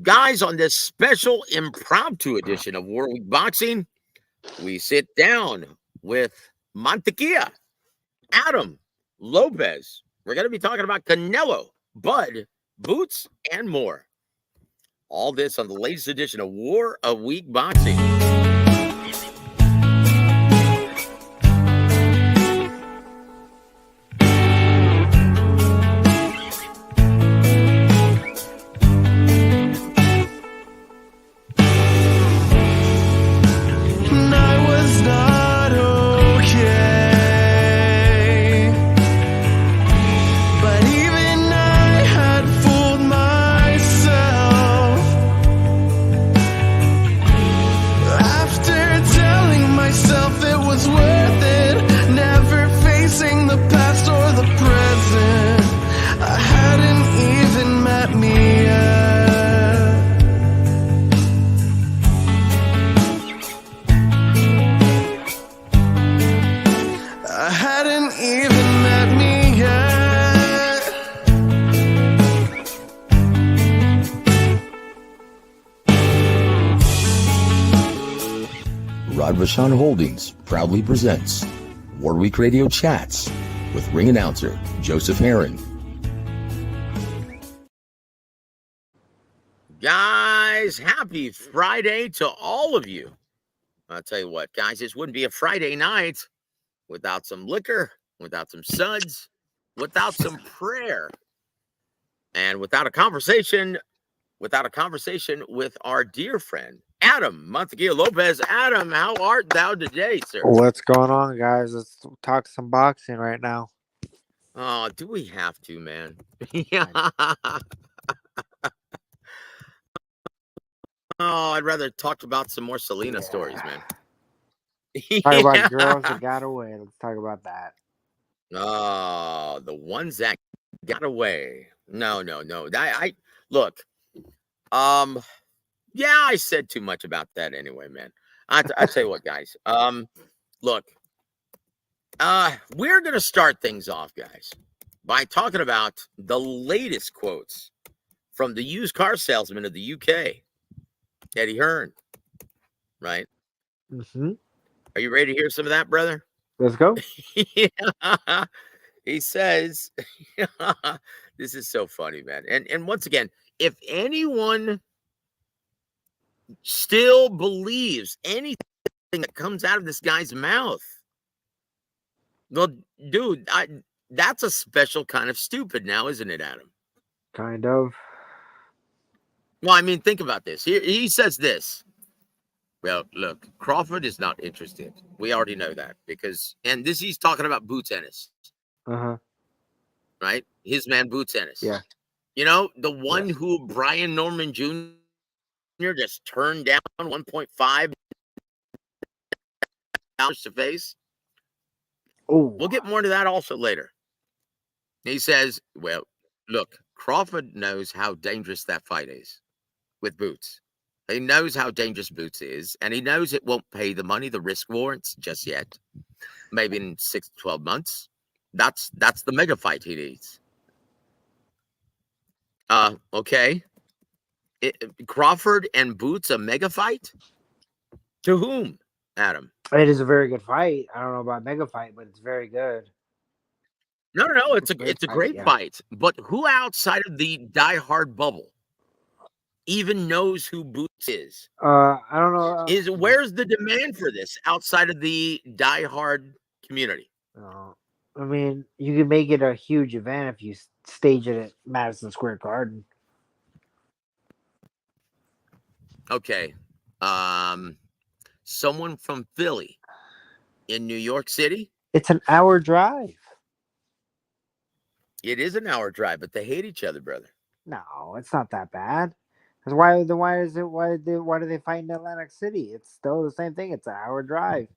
Guys, on this special impromptu edition of War Week Boxing, we sit down with Mantequilla, Adam, Lopez. We're going to be talking about Canelo, Bud, Boots, and more. All this on the latest edition of War of Week Boxing. Vashon Holdings proudly presents War Week Radio Chats with ring announcer Joseph Herring. Guys, happy Friday to all of you. I'll tell you what, guys, this wouldn't be a Friday night without some liquor, without some suds, without some prayer, and without a conversation with our dear friend, Adam, Mantequilla Lopez. Adam, how art thou today, sir? What's going on, guys? Let's talk some boxing right now. Oh, do we have to, man? Yeah. Oh, I'd rather talk about some more Selena stories, man. Talk about girls that got away. Let's talk about that. Oh, the ones that got away. No. I look. Yeah, I said too much about that anyway, man. I tell you what, guys. Look, we're gonna start things off, guys, by talking about the latest quotes from the used car salesman of the UK, Eddie Hearn. Right? Mm-hmm. Are you ready to hear some of that, brother? Let's go. Yeah. He says, this is so funny, man. And once again, if anyone still believes anything that comes out of this guy's mouth, well, dude, that's a special kind of stupid now, isn't it, Adam? Kind of. Well, I mean, think about this. He says this. Well, look, Crawford is not interested. We already know that because, and this he's talking about Boots Ennis. Uh-huh. Right? His man, Boots Ennis. Yeah. You know, the one who Brian Norman Jr. just turned down $1.5 to face. Oh, we'll get more into that also later. He says, well, look, Crawford knows how dangerous that fight is with Boots. He knows how dangerous Boots is, and he knows it won't pay the money the risk warrants just yet. Maybe in 6 to 12 months. That's the mega fight he needs. Okay. Crawford and Boots, a mega fight? To whom, Adam? it is a very good fight. I don't know about mega fight, but it's very good. No, it's a great fight. But who outside of the diehard bubble even knows who Boots is? I don't know. Where's the demand for this outside of the diehard community? I mean, you can make it a huge event if you stage it at Madison Square Garden. Okay. Someone from Philly in New York City? It's an hour drive. It is an hour drive, but they hate each other, brother. No, it's not that bad. Why do they fight in Atlantic City? It's still the same thing. It's an hour drive.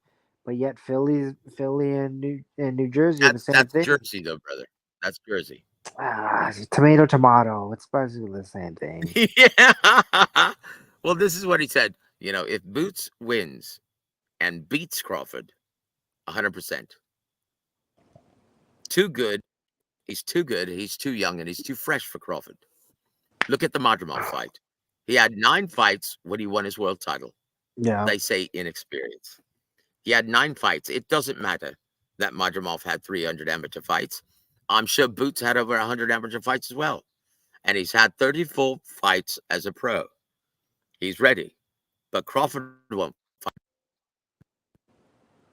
But yet Philly and New Jersey are the same thing. That's Jersey, though, brother. That's Jersey. Tomato. It's basically the same thing. Yeah. Well, this is what he said. You know, if Boots wins and beats Crawford, 100%. Too good. He's too good. He's too young, and he's too fresh for Crawford. Look at the Madrimov fight. He had 9 fights when he won his world title. Yeah. They say inexperience. He had 9 fights. It doesn't matter that Madrimov had 300 amateur fights. I'm sure Boots had over 100 amateur fights as well. And he's had 34 fights as a pro. He's ready. But Crawford won't fight.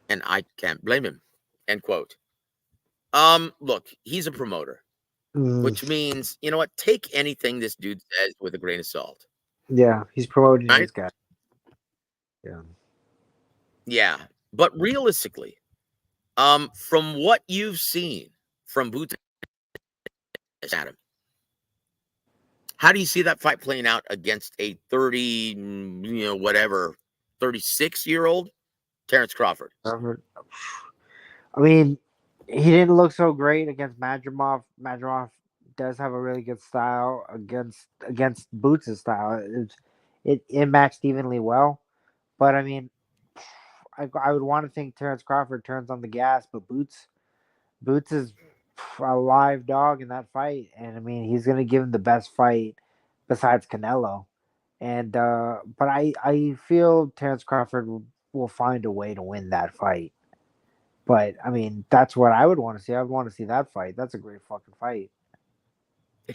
And I can't blame him. End quote. Look, he's a promoter, which means, you know what? Take anything this dude says with a grain of salt. Yeah, he's promoting Right? his guy. Yeah. Yeah. But realistically, from what you've seen from Boots, Adam, how do you see that fight playing out against a 36-year-old Terrence Crawford? I mean, he didn't look so great against Madrimov. Madrimov does have a really good style against Boots' style. It matched evenly well. But I mean, I would want to think Terrence Crawford turns on the gas, but Boots is a live dog in that fight, and I mean he's gonna give him the best fight besides Canelo. And but I feel Terrence Crawford will find a way to win that fight. But I mean, that's what I would want to see. I would want to see that fight. That's a great fucking fight.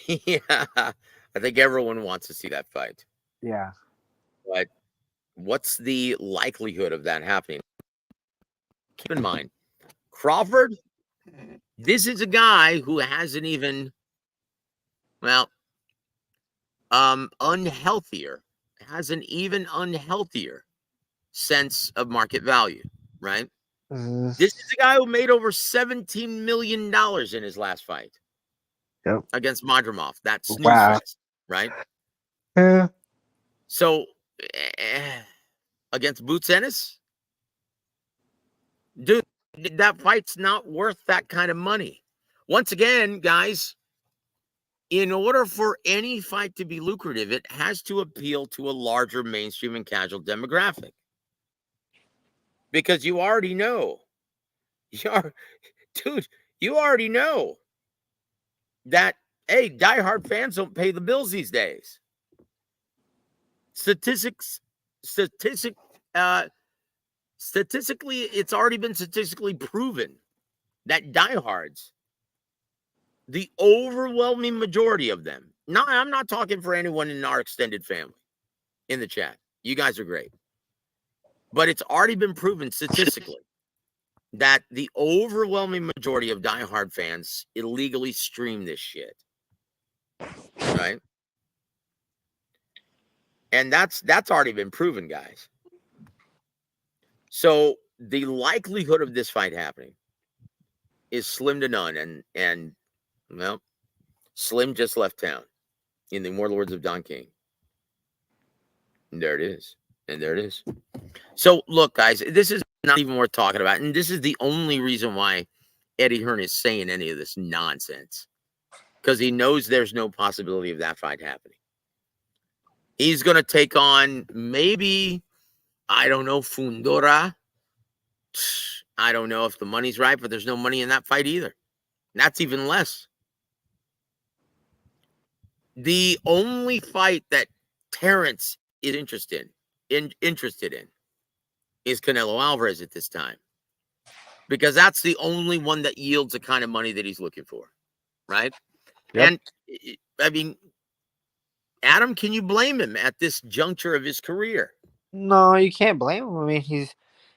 Yeah, I think everyone wants to see that fight. Yeah. But what's the likelihood of that happening? Keep in mind, Crawford, this is a guy who hasn't even, well, has an even unhealthier sense of market value, right? Mm-hmm. This is a guy who made over $17 million in his last fight. Yep. Against Madrimov. That's snooze Wow. fest, right? Yeah. So, against Boots Ennis, dude, that fight's not worth that kind of money. Once again, guys, in order for any fight to be lucrative, it has to appeal to a larger mainstream and casual demographic. Because you already know, you already know that, hey, diehard fans don't pay the bills these days. Statistically, it's already been statistically proven that diehards, the overwhelming majority of them, no, I'm not talking for anyone in our extended family in the chat. You guys are great. But it's already been proven statistically that the overwhelming majority of diehard fans illegally stream this shit. Right? And that's already been proven, guys. So the likelihood of this fight happening is slim to none. And well, Slim just left town, in the immortal words of Don King. And there it is. And there it is. So look, guys, this is not even worth talking about. And this is the only reason why Eddie Hearn is saying any of this nonsense. Because he knows there's no possibility of that fight happening. He's going to take on maybe, I don't know, Fundora. I don't know if the money's right, but there's no money in that fight either. And that's even less. The only fight that Terrence is interested in is Canelo Alvarez at this time. Because that's the only one that yields the kind of money that he's looking for. Right? Yep. And, I mean, Adam, can you blame him at this juncture of his career? No, you can't blame him. I mean,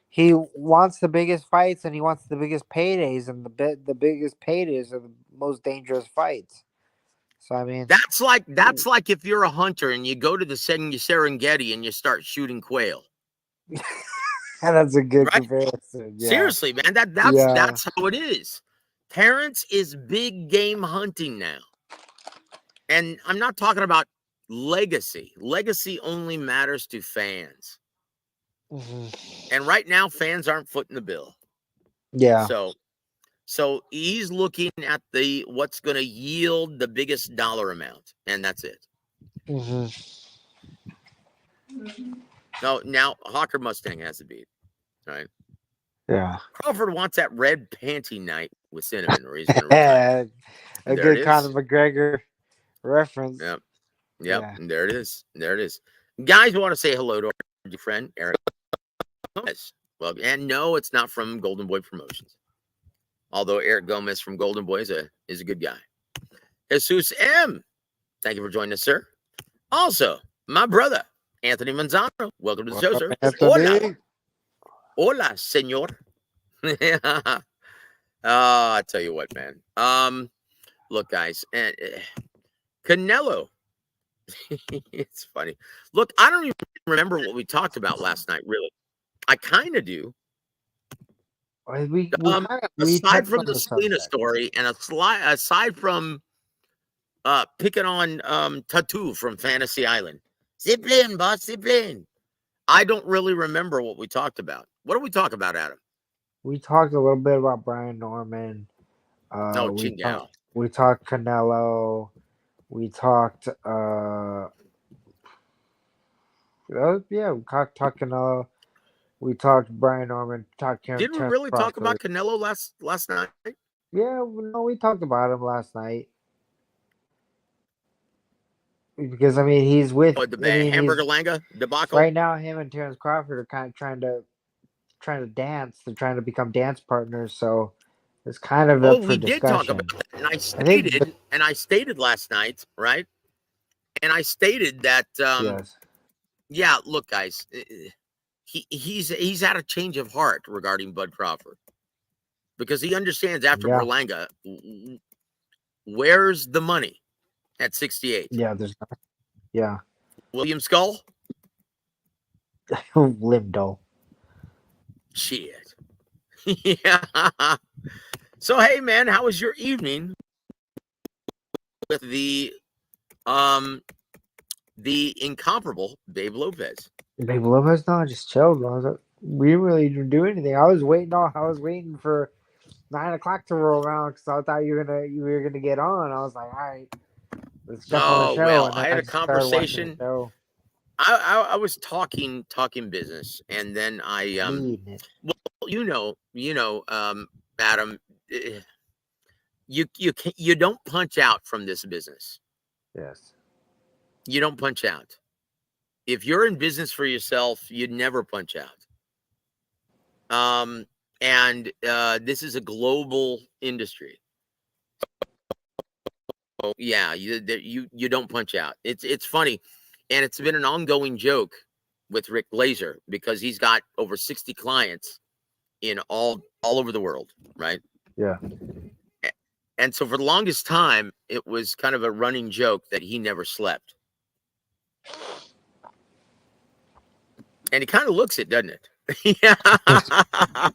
he wants the biggest fights and he wants the biggest paydays, and the biggest paydays are the most dangerous fights. So I mean, that's like if you're a hunter and you go to the Serengeti and you start shooting quail. That's a good comparison. Yeah. Seriously, man, that's how it is. Terrence is big game hunting now. And I'm not talking about legacy. Legacy only matters to fans. Mm-hmm. And right now, fans aren't footing the bill. Yeah. So he's looking at what's going to yield the biggest dollar amount, and that's it. Mm-hmm. No, now Hawker Mustang has the beat. All right. Yeah. Crawford wants that red panty night with cinnamon, or he's going to retire. A good Conor McGregor reference. Yep. Yep. Yeah. And there it is. There it is. Guys, want to say hello to our friend Eric Gomez. Well, and no, it's not from Golden Boy Promotions. Although Eric Gomez from Golden Boy is a good guy. Jesus M. Thank you for joining us, sir. Also, my brother, Anthony Manzano. Welcome to the show, sir. Hola. Hola, senor. I tell you what, man. Look, guys, and CANELO. It's funny. Look, I don't even remember what we talked about last night, really. I kind of do. We Aside touched from on the the Selena subject. story and aside from picking on Tattoo from Fantasy Island. Zipline, boss, zipline. I don't really remember what we talked about. What did we talk about, Adam? We talked a little bit about Brian Norman. Oh, Chingao. We talked Canelo. We talked yeah, we talked Canelo. We talked Brian Norman. Talked Did we Terence really talk Crawford. about Canelo last night? Yeah, no, we talked about him last night. Because I mean, he's with. Oh, the I mean, Hamburger Langa debacle. Right now. Him and Terence Crawford are kind of trying to dance. They're trying to become dance partners. So it's kind of up for We did talk discussion. about that, and I stated last night, right? And I stated that, yes. Yeah, look, guys, he's had a change of heart regarding Bud Crawford because he understands after Berlanga, where's the money at 68? Yeah, there's not. Yeah. William Skull? Limdo. Shit. Yeah. So, hey, man, how was your evening with the incomparable Babe Lopez? Babe Lopez, no, just chilled. We didn't really do anything. I was waiting for 9 o'clock to roll around because I thought you were gonna get on. I was like, all right, let's jump on the show. Well, and then I had a conversation. I was talking business, and then I well, Adam, you don't punch out from this business. Yes. You don't punch out. If you're in business for yourself, you'd never punch out. And this is a global industry. Oh yeah, you don't punch out. It's funny, and it's been an ongoing joke with Rick Glazer because he's got over 60 clients in all over the world, right? Yeah. And so for the longest time, it was kind of a running joke that he never slept. And he kind of looks it, doesn't it? Yeah.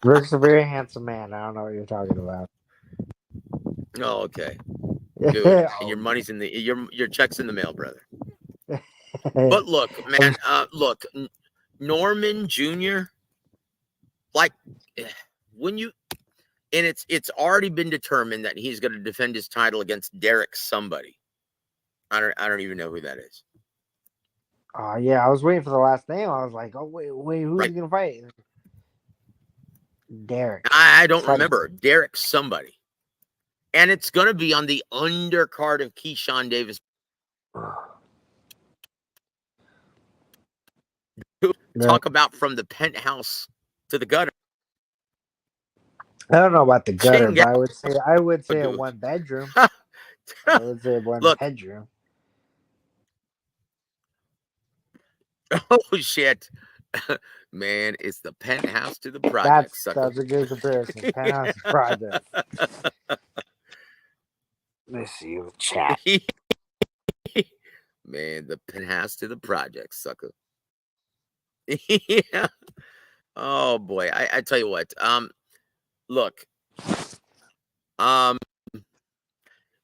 Rick's a very handsome man. I don't know what you're talking about. Oh, okay. Good. And your money's in your check's in the mail, brother. But look, man, look, Norman Jr., like when you, and it's already been determined that he's going to defend his title against Derek somebody. I don't even know who that is. Yeah, I was waiting for the last name. I was like, oh wait, who's gonna fight? Derek. I don't remember. Derek somebody. And it's going to be on the undercard of Keyshawn Davis. Talk about from the penthouse to the gutter. I don't know about the gutter, but I would say a one bedroom. I would say one bedroom. Oh shit. Man, it's the penthouse to the project. That's a good comparison. Penthouse to project. Let's see the chat. Man, the penthouse to the project, sucker. Yeah. Oh boy. I tell you what. Look.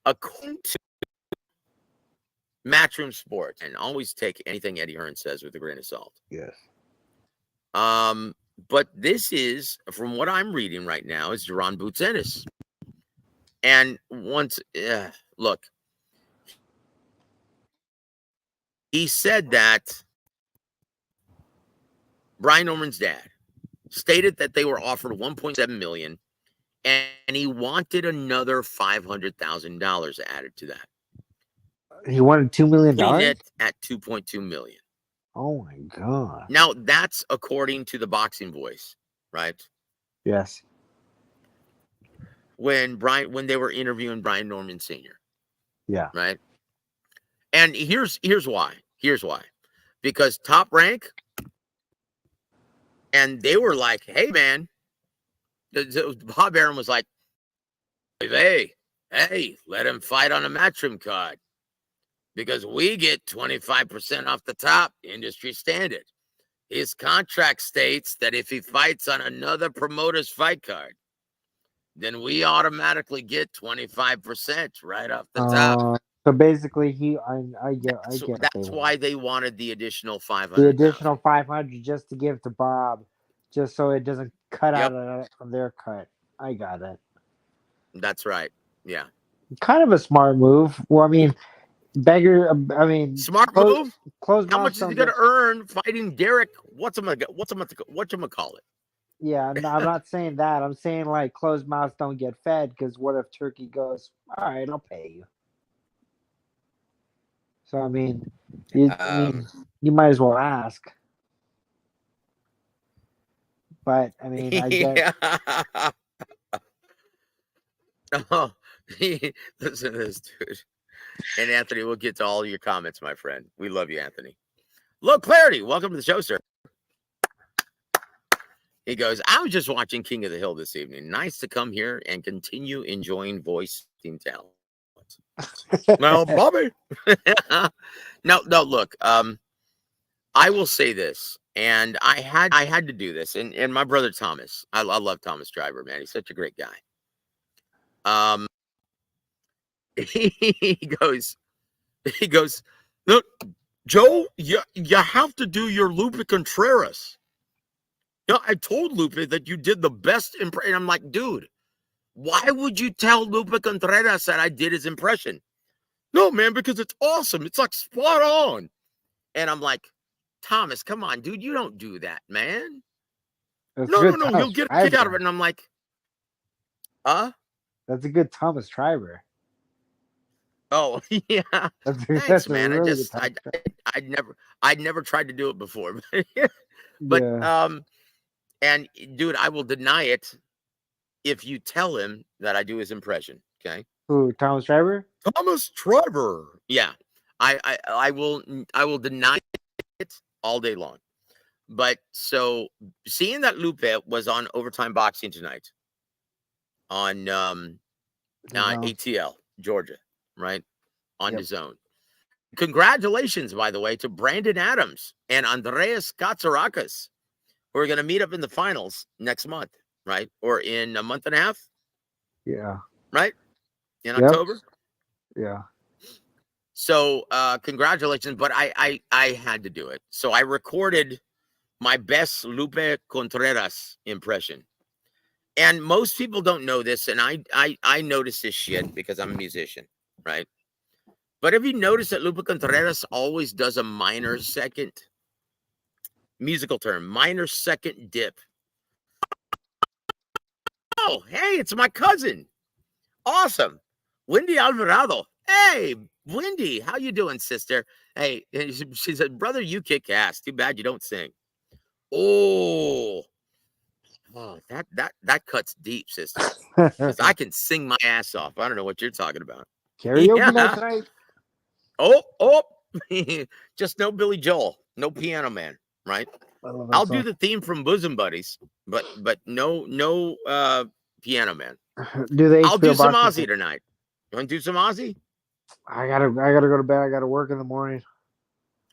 According to Matchroom Sports, and always take anything Eddie Hearn says with a grain of salt. Yes. But this is, from what I'm reading right now, is Jaron Boots Ennis. And look, he said that Brian Norman's dad stated that they were offered $1.7 million, and he wanted another $500,000 added to that. He wanted $2 million. putting it at 2.2 million. Oh my god. Now that's according to the Boxing Voice, right? Yes. When they were interviewing Brian Norman Sr. Yeah. Right. And here's why. Here's why. Because Top Rank, and they were like, hey man, Bob Arum was like, hey, let him fight on a Matchroom card. Because we get 25% off the top, industry standard. His contract states that if he fights on another promoter's fight card, then we automatically get 25% right off the top. So basically, I get That's why they wanted the additional 500. The additional 500 just to give to Bob, just so it doesn't cut out of their cut. I got it. That's right. Yeah. Kind of a smart move. Well, I mean, smart move. Close. How much is he going to earn fighting Derek? Whatchamacallit? Yeah, no, I'm not saying that. I'm saying like closed mouths don't get fed. Because what if Turkey goes, all right, I'll pay you. So I mean, you might as well ask. But I mean, I get. Oh, listen to this, dude. And Anthony, we'll get to all your comments, my friend. We love you, Anthony. Look, Clarity, welcome to the show, sir. He goes, I was just watching King of the Hill this evening. Nice to come here and continue enjoying voice team talent. Now, Bobby. No, look, I will say this, and I had to do this, and my brother Thomas, I love Thomas Driver, man. He's such a great guy. He goes, look, Joe, you have to do your Lupe Contreras. You know, I told Lupe that you did the best impression. I'm like, dude, why would you tell Lupe Contreras that I did his impression? No, man, because it's awesome. It's like spot on. And I'm like, Thomas, come on, dude, you don't do that, man. No, he'll get a kick out of it. And I'm like, That's a good Thomas Triber. Oh yeah, thanks, man. Really I'd never tried to do it before, but and dude, I will deny it if you tell him that I do his impression. Okay. Who, Thomas Triber? Thomas Triber. Yeah, I will deny it all day long. But so seeing that Lupe was on Overtime Boxing tonight on ATL Georgia. Right, on the zone. Congratulations, by the way, to Brandon Adams and Andreas Katsourakis, who are going to meet up in the finals next month, right? Or in a month and a half? Yeah. Right? In October? Yeah. So congratulations, but I had to do it. So I recorded my best Lupe Contreras impression. And most people don't know this, and I notice this shit because I'm a musician. Right. But have you noticed that Lupe Contreras always does a minor second musical term, minor second dip? Oh, hey, it's my cousin. Awesome. Wendy Alvarado. Hey, Wendy, how you doing, sister? Hey, she said, brother, you kick ass. Too bad you don't sing. Oh, that cuts deep, sister. Because I can sing my ass off. I don't know what you're talking about. Karaoke night tonight? Oh, just no Billy Joel, no Piano Man, right? I'll do the theme from Bosom Buddies, but no Piano Man. I'll do some Ozzy tonight. You want to do some Ozzy? I gotta go to bed. I gotta work in the morning.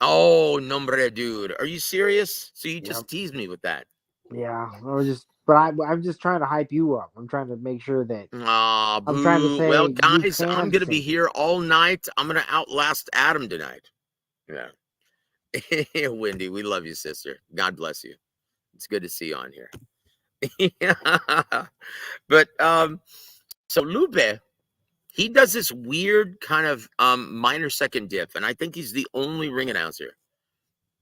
Oh, nombre, dude. Are you serious? So you just teased me with that. Yeah, I'm just trying to hype you up. I'm trying to make sure that. I'm trying to say, well, guys, I'm gonna be here all night. I'm gonna outlast Adam tonight. Yeah, Wendy, we love you, sister. God bless you. It's good to see you on here. But so Lupe, he does this weird kind of minor second dip, and I think he's the only ring announcer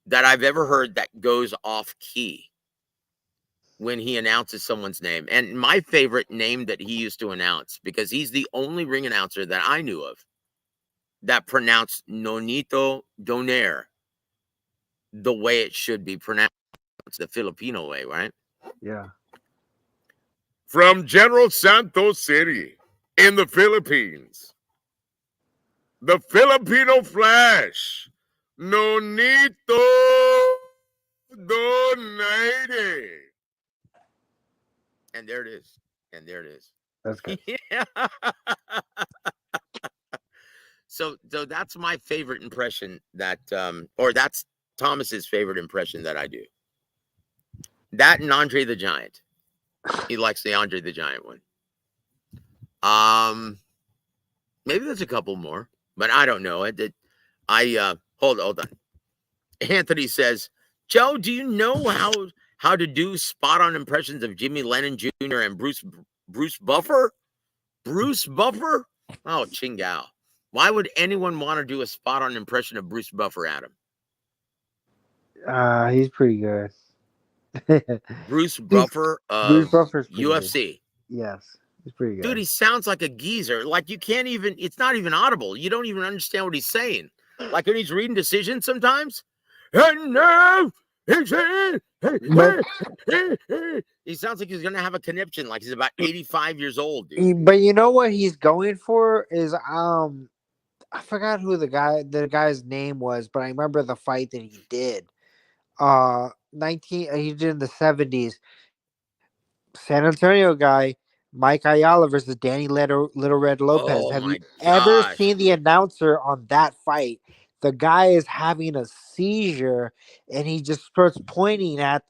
that I've ever heard that goes off key when he announces someone's name. And my favorite name that he used to announce, because he's the only ring announcer that I knew of that pronounce Nonito Donaire the way it should be pronounced, the Filipino way, right? Yeah. From General Santos City in the Philippines, the Filipino Flash, Nonito Donaire. And there it is. And there it is. That's good. Yeah. So that's my favorite impression that, or that's Thomas's favorite impression that I do. That and Andre the Giant. He likes the Andre the Giant one. Maybe there's a couple more, but I don't know. Hold on. Anthony says, Joe, do you know how to do spot on impressions of Jimmy Lennon Jr. and Bruce Buffer? Bruce Buffer? Oh, Chingao. Why would anyone want to do a spot on impression of Bruce Buffer, Adam? He's pretty good. Bruce Buffer of Buffer's UFC. Good. Yes, he's pretty good. Dude, he sounds like a geezer. Like you can't even, it's not even audible. You don't even understand what he's saying. Like when he's reading decisions sometimes. And now he sounds like he's gonna have a conniption, like he's about 85 years old, dude. But you know what he's going for is I forgot who the guy's name was, but I remember the fight that he did. He did in the 70s. San Antonio guy, Mike Ayala versus Danny Little Red Lopez. Oh, Have you my ever gosh. seen the announcer on that fight? The guy is having a seizure, and he just starts pointing at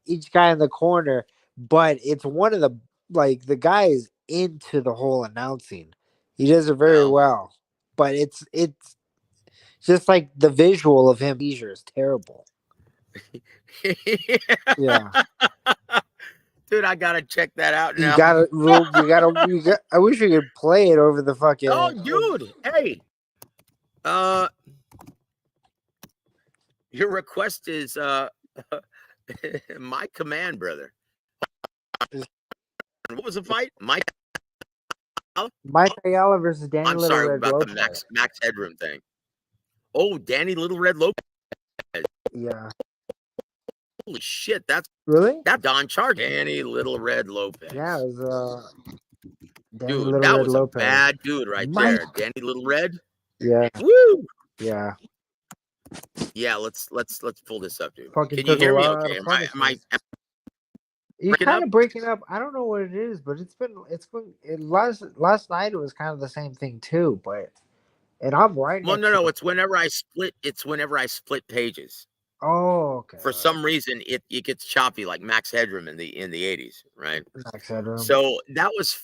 each guy in the corner. But it's one of the guy is into the whole announcing. He does it very well. But it's just like the visual of him seizure is terrible. Yeah. Dude, I gotta check that out now. I wish we could play it over the fucking. Oh, dude, hey, your request is my command, brother. What was the fight, Mike Ayala versus Danny Little Red Lopez. I'm sorry about the Max Headroom thing. Oh, Danny Little Red Lopez. Yeah. Holy shit, that's Don Charge. Danny Little Red Lopez. Yeah, it was dude, that was a bad dude right there. Danny Little Red. Yeah. Woo! Yeah. Yeah, let's pull this up, dude. Fucking Can you hear me okay? Am I you're kind of breaking up. I don't know what it is, but last night it was kind of the same thing too, and I'm right. Well, no, it's whenever I split pages. Oh, okay. For some reason, it gets choppy, like Max Headroom in the 80s, right? Max Headroom. So that was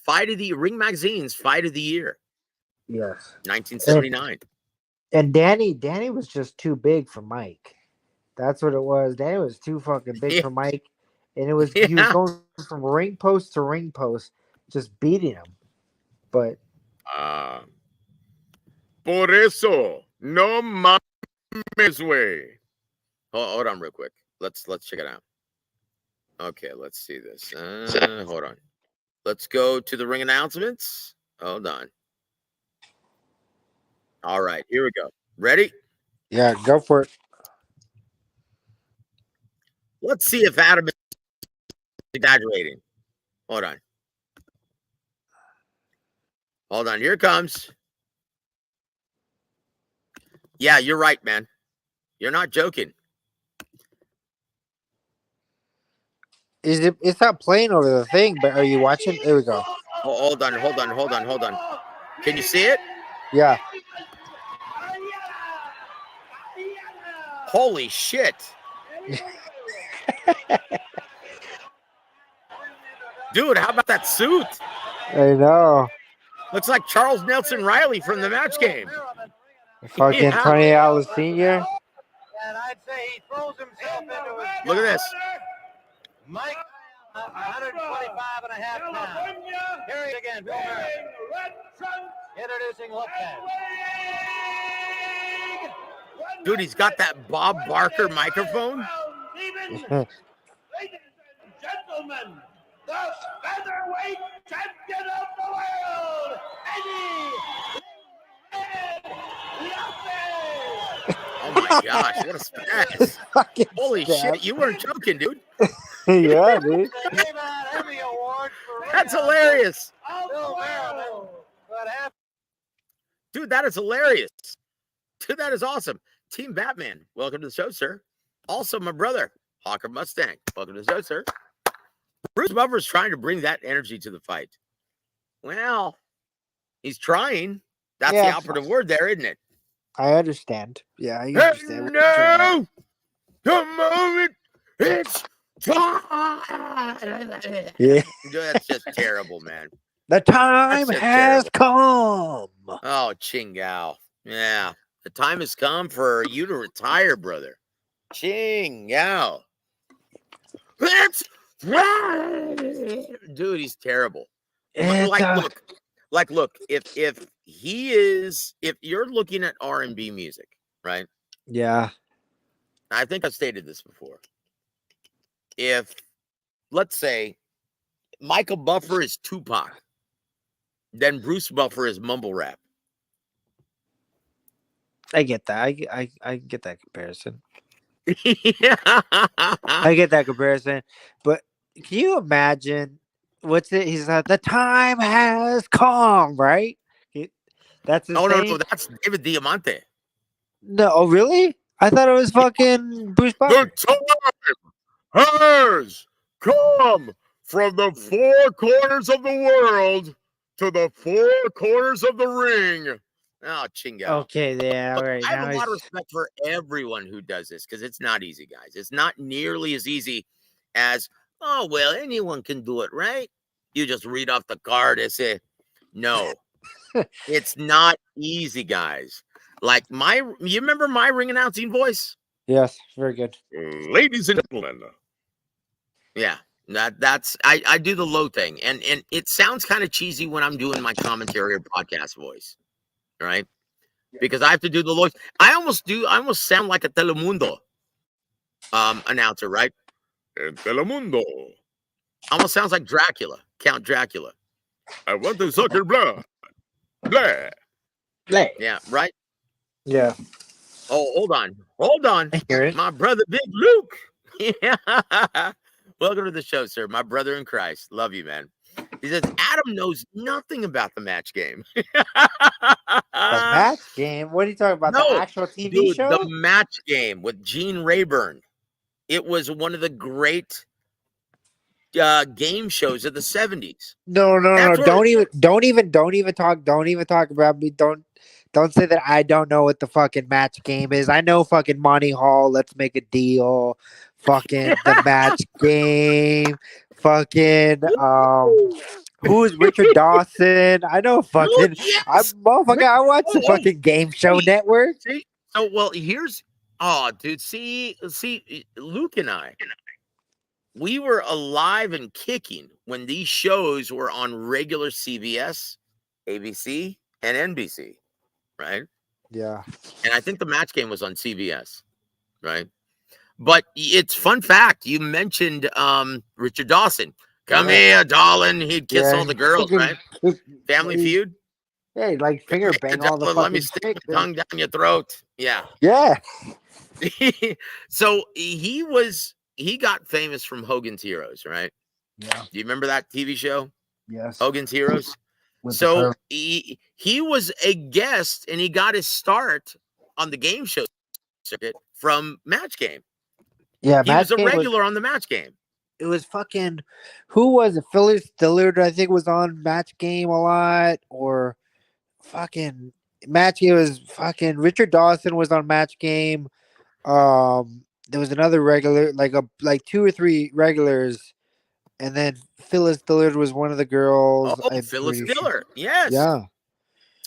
Ring Magazine's Fight of the Year. Yes. 1979. And Danny was just too big for Mike. That's what it was. Danny was too fucking big for Mike, and he was going from ring post to ring post, just beating him. But por eso no mames way. Hold on real quick. Let's check it out. Okay, let's see this. Hold on. Let's go to the ring announcements. Hold on. All right, here we go. Ready? Yeah, go for it. Let's see if Adam is exaggerating. Hold on. Hold on. Here it comes. Yeah, you're right, man. You're not joking. It's not playing over the thing, but are you watching? There we go. Oh, hold on. Can you see it? Yeah. Holy shit. Dude, how about that suit? I know. Looks like Charles Nelson Riley from the match game. Fucking Tony Allen Sr. And I'd say he throws himself into it. Look at this. Mike, 125 and a half pounds. Here he is again, Bill Merritt. Introducing Lopez. Dude, he's got that Bob Barker microphone. Ladies and gentlemen, the featherweight champion of the world, Eddie. Oh my gosh, what a spaz. Fucking Holy stab. shit, you weren't joking, dude. Yeah, dude. The Avon Emmy Award for That's ring hilarious. Bill Merriman. But half Dude, that is hilarious. Dude, that is awesome. Team Batman, welcome to the show, sir. Also, my brother, Hawker Mustang, welcome to the show, sir. Bruce Buffer's trying to bring that energy to the fight. Well, he's trying. That's the operative word there, isn't it? I understand. Yeah, I understand. No! The moment it's time. Yeah. That's just terrible, man. The time just has come. Oh, Chingao. Yeah. The time has come for you to retire, brother. Chingao. That's dude, he's terrible. Look, if you're looking at R&B music, right? Yeah. I think I've stated this before. If, let's say, Michael Buffer is Tupac, then Bruce Buffer is mumble rap. I get that. I get that comparison. Yeah. I get that comparison. But can you imagine what's it? He's like, the time has come, right? That's his Oh, name? no, that's David Diamante. No, oh, really? I thought it was fucking Bruce Buffer. The time has come from the four corners of the world to the four corners of the ring. Oh, Chingo. Okay, yeah, all Look, right. I have Now a lot of respect for everyone who does this because it's not easy, guys. It's not nearly as easy as, oh, well, anyone can do it, right? You just read off the card and say, no, it's not easy, guys. Like you remember my ring announcing voice? Yes, very good. Ladies and gentlemen. Yeah, that's I do the low thing, and it sounds kind of cheesy when I'm doing my commentary or podcast voice, right? Because I have to do the low. I almost sound like a Telemundo announcer, right? Telemundo almost sounds like Dracula, Count Dracula. I want to suck your blood. Blah. Yeah, right. Yeah. Oh, hold on. I hear it. My brother, Big Luke. Yeah. Welcome to the show, sir. My brother in Christ. Love you, man. He says Adam knows nothing about the match game. The match game? What are you talking about? No, the actual TV dude, show? the match game with Gene Rayburn. It was one of the great game shows of the 70s. No. Don't even talk about me. Don't say that I don't know what the fucking match game is. I know fucking Monty Hall. Let's make a deal. Fucking the match game. Fucking who's Richard Dawson? I know fucking I watch the fucking Game Show Network. See? So well, dude, see, Luke and I, we were alive and kicking when these shows were on regular CBS, ABC, and NBC, right? Yeah. And I think the match game was on CBS, right? But it's fun fact. You mentioned Richard Dawson. Come here, darling. He'd kiss all the girls, right? Family Feud. Yeah, like finger bang all the fucking let me stick my tongue down your throat. Yeah. Yeah. So he got famous from Hogan's Heroes, right? Yeah. Do you remember that TV show? Yes. Hogan's Heroes. So he was a guest and he got his start on the game show circuit from Match Game. Yeah, he was a regular on the Match Game. It was fucking, who was it? Phyllis Dillard, I think, was on Match Game a lot, or fucking Match Game was fucking Richard Dawson was on Match Game. There was another regular, like two or three regulars, and then Phyllis Dillard was one of the girls. Oh, Phyllis Dillard, yes, yeah,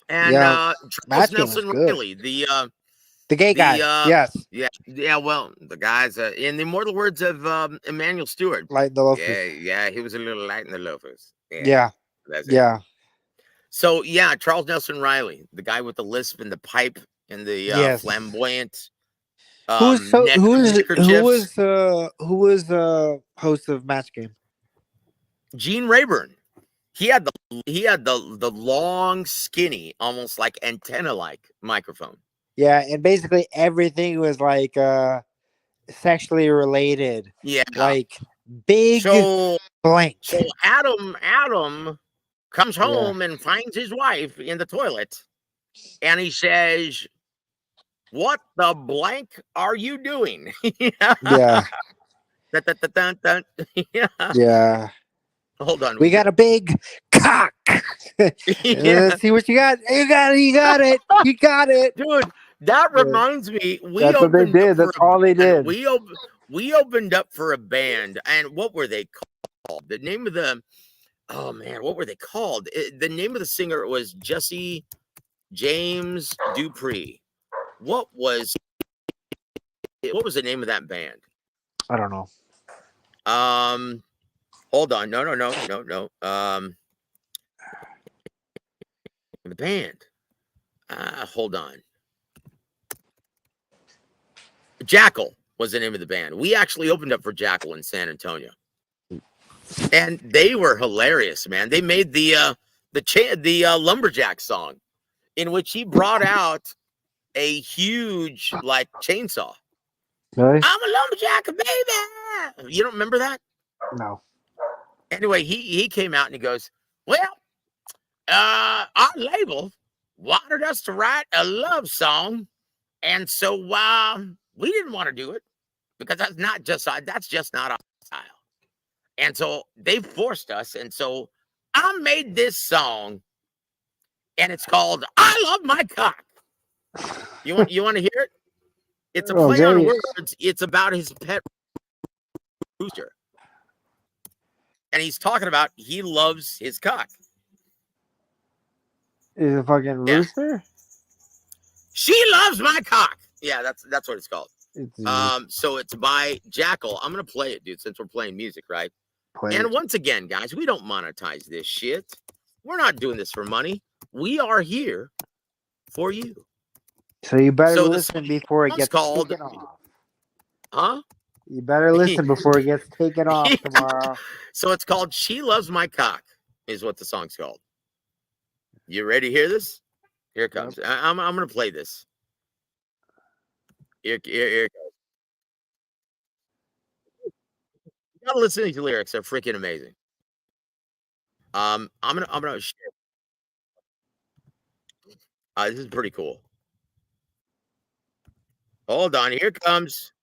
and Charles Nelson Riley, the gay guy, yes, yeah. Well, the guys, in the immortal words of Emmanuel Stewart, light in the loafers. Yeah, he was a little light in the loafers. Yeah. That's it. So yeah, Charles Nelson Riley, the guy with the lisp and the pipe and the flamboyant. Who was host of Match Game? Gene Rayburn. He had the long, skinny, almost like antenna-like microphone. Yeah, and basically everything was like sexually related. Yeah. Like big So blank. Adam comes Yeah. home and finds his wife in the toilet, and he says, "What the blank are you doing?" Yeah. Dun, dun, dun, dun, dun. Yeah. Yeah. Hold on. We got a big cock. Yeah. Let's see what you got. You got it. You got it. You got it. Dude, that Yeah. reminds me. We That's what they opened up did. for That's a all they band. did. We opened up for a band, and what were they called? The name of the oh man, what were they called? The name of the singer was Jesse James Dupree. What was the name of that band? I don't know. Hold on. No. The band. Hold on. Jackal was the name of the band. We actually opened up for Jackal in San Antonio, and they were hilarious, man. They made the lumberjack song, in which he brought out a huge like chainsaw. Really? I'm a lumberjack, baby. You don't remember that? No. Anyway, he came out and he goes, well, our label wanted us to write a love song, and so we didn't want to do it because that's just not our style. And so they forced us, and so I made this song, and it's called "I Love My Cock." You want to hear it? It's a play on words. It's about his pet rooster, and he's talking about he loves his cock. Is it fucking rooster? She loves my cock. Yeah, that's what it's called. It's So it's by Jackal. I'm gonna play it, dude, since we're playing music, right? play And it. once again, guys, we don't monetize this shit. We're not doing this for money. We are here for you. So you better So the listen before it song's gets called- taken off. Huh? You better listen before it gets taken off Yeah. tomorrow. So it's called "She Loves My Cock," is what the song's called. You ready to hear this? Here it comes. I'm gonna play this. Here it goes. You gotta listen to these lyrics; they're freaking amazing. I'm gonna share. This is pretty cool. Hold on, here it comes.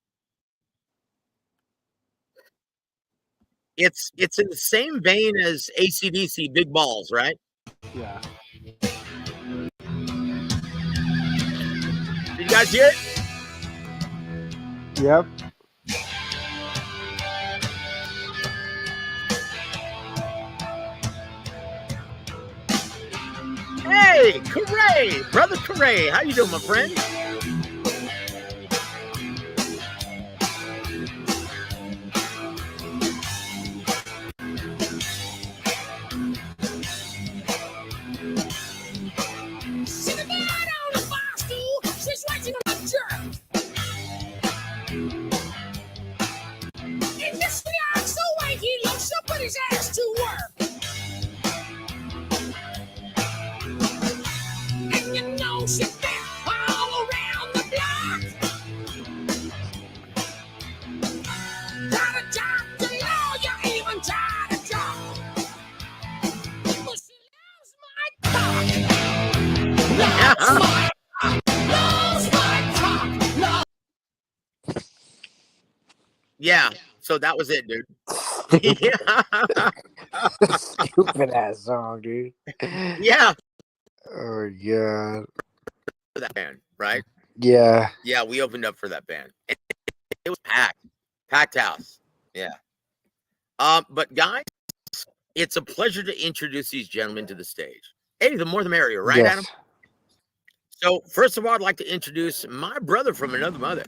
It's in the same vein as AC/DC, Big Balls, right? Yeah. Did you guys hear it? Yep. Hey, Corray, brother Corray, how you doing, my friend? Sitting down on the bar stool, she's waiting on a jerk. And this reacts the way he looks to put his ass to work. And you know she's been all around the block. Got a doctor, lawyer, even tried a job. But she loves my cock. Loves my cock. Loves. Yeah, so that was it, dude. Yeah. Stupid ass song, dude. Yeah, Oh god. for that band, right? Yeah. Yeah, we opened up for that band. It was packed house. Yeah. But guys, it's a pleasure to introduce these gentlemen to the stage. Hey, the more the merrier, right, Yes. Adam? So first of all, I'd like to introduce my brother from another mother,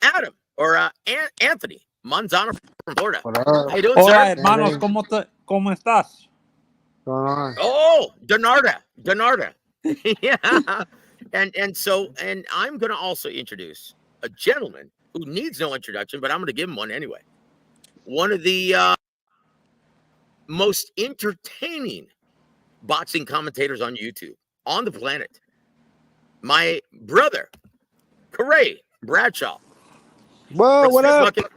Adam, or Anthony Manzano from Florida. What up? How you doing, Hola, sir? hermanos, ¿cómo estás? Going on? Oh, Donarda. Yeah. And so I'm gonna also introduce a gentleman who needs no introduction, but I'm gonna give him one anyway. One of the most entertaining boxing commentators on YouTube on the planet. my brother, Corey Bradshaw. Whoa, From what Smith up? Bucket.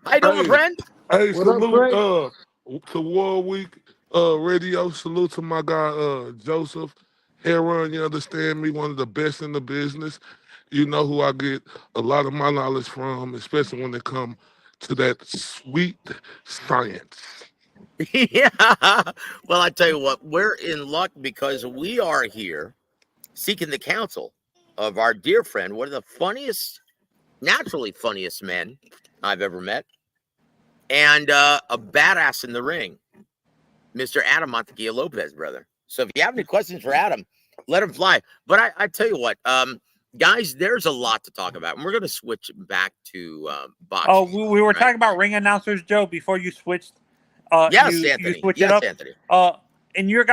How you doing, my Hey, friend? hey, What up, salute Craig? to War Week Radio. Salute to my guy Joseph Heron. You understand me? One of the best in the business. You know who I get a lot of my knowledge from, especially when it come to that sweet science. Yeah. Well, I tell you what, we're in luck because we are here seeking the counsel of our dear friend, one of the funniest, naturally funniest men I've ever met, and a badass in the ring, Mr. Adam Montequilla Lopez, brother. So if you have any questions for Adam, let him fly. But I tell you what, guys, there's a lot to talk about, and we're going to switch back to boxing. Oh, we were right? talking about ring announcers, Joe, before you switched. Yes, You Anthony. switch Yes, it up. Anthony. In you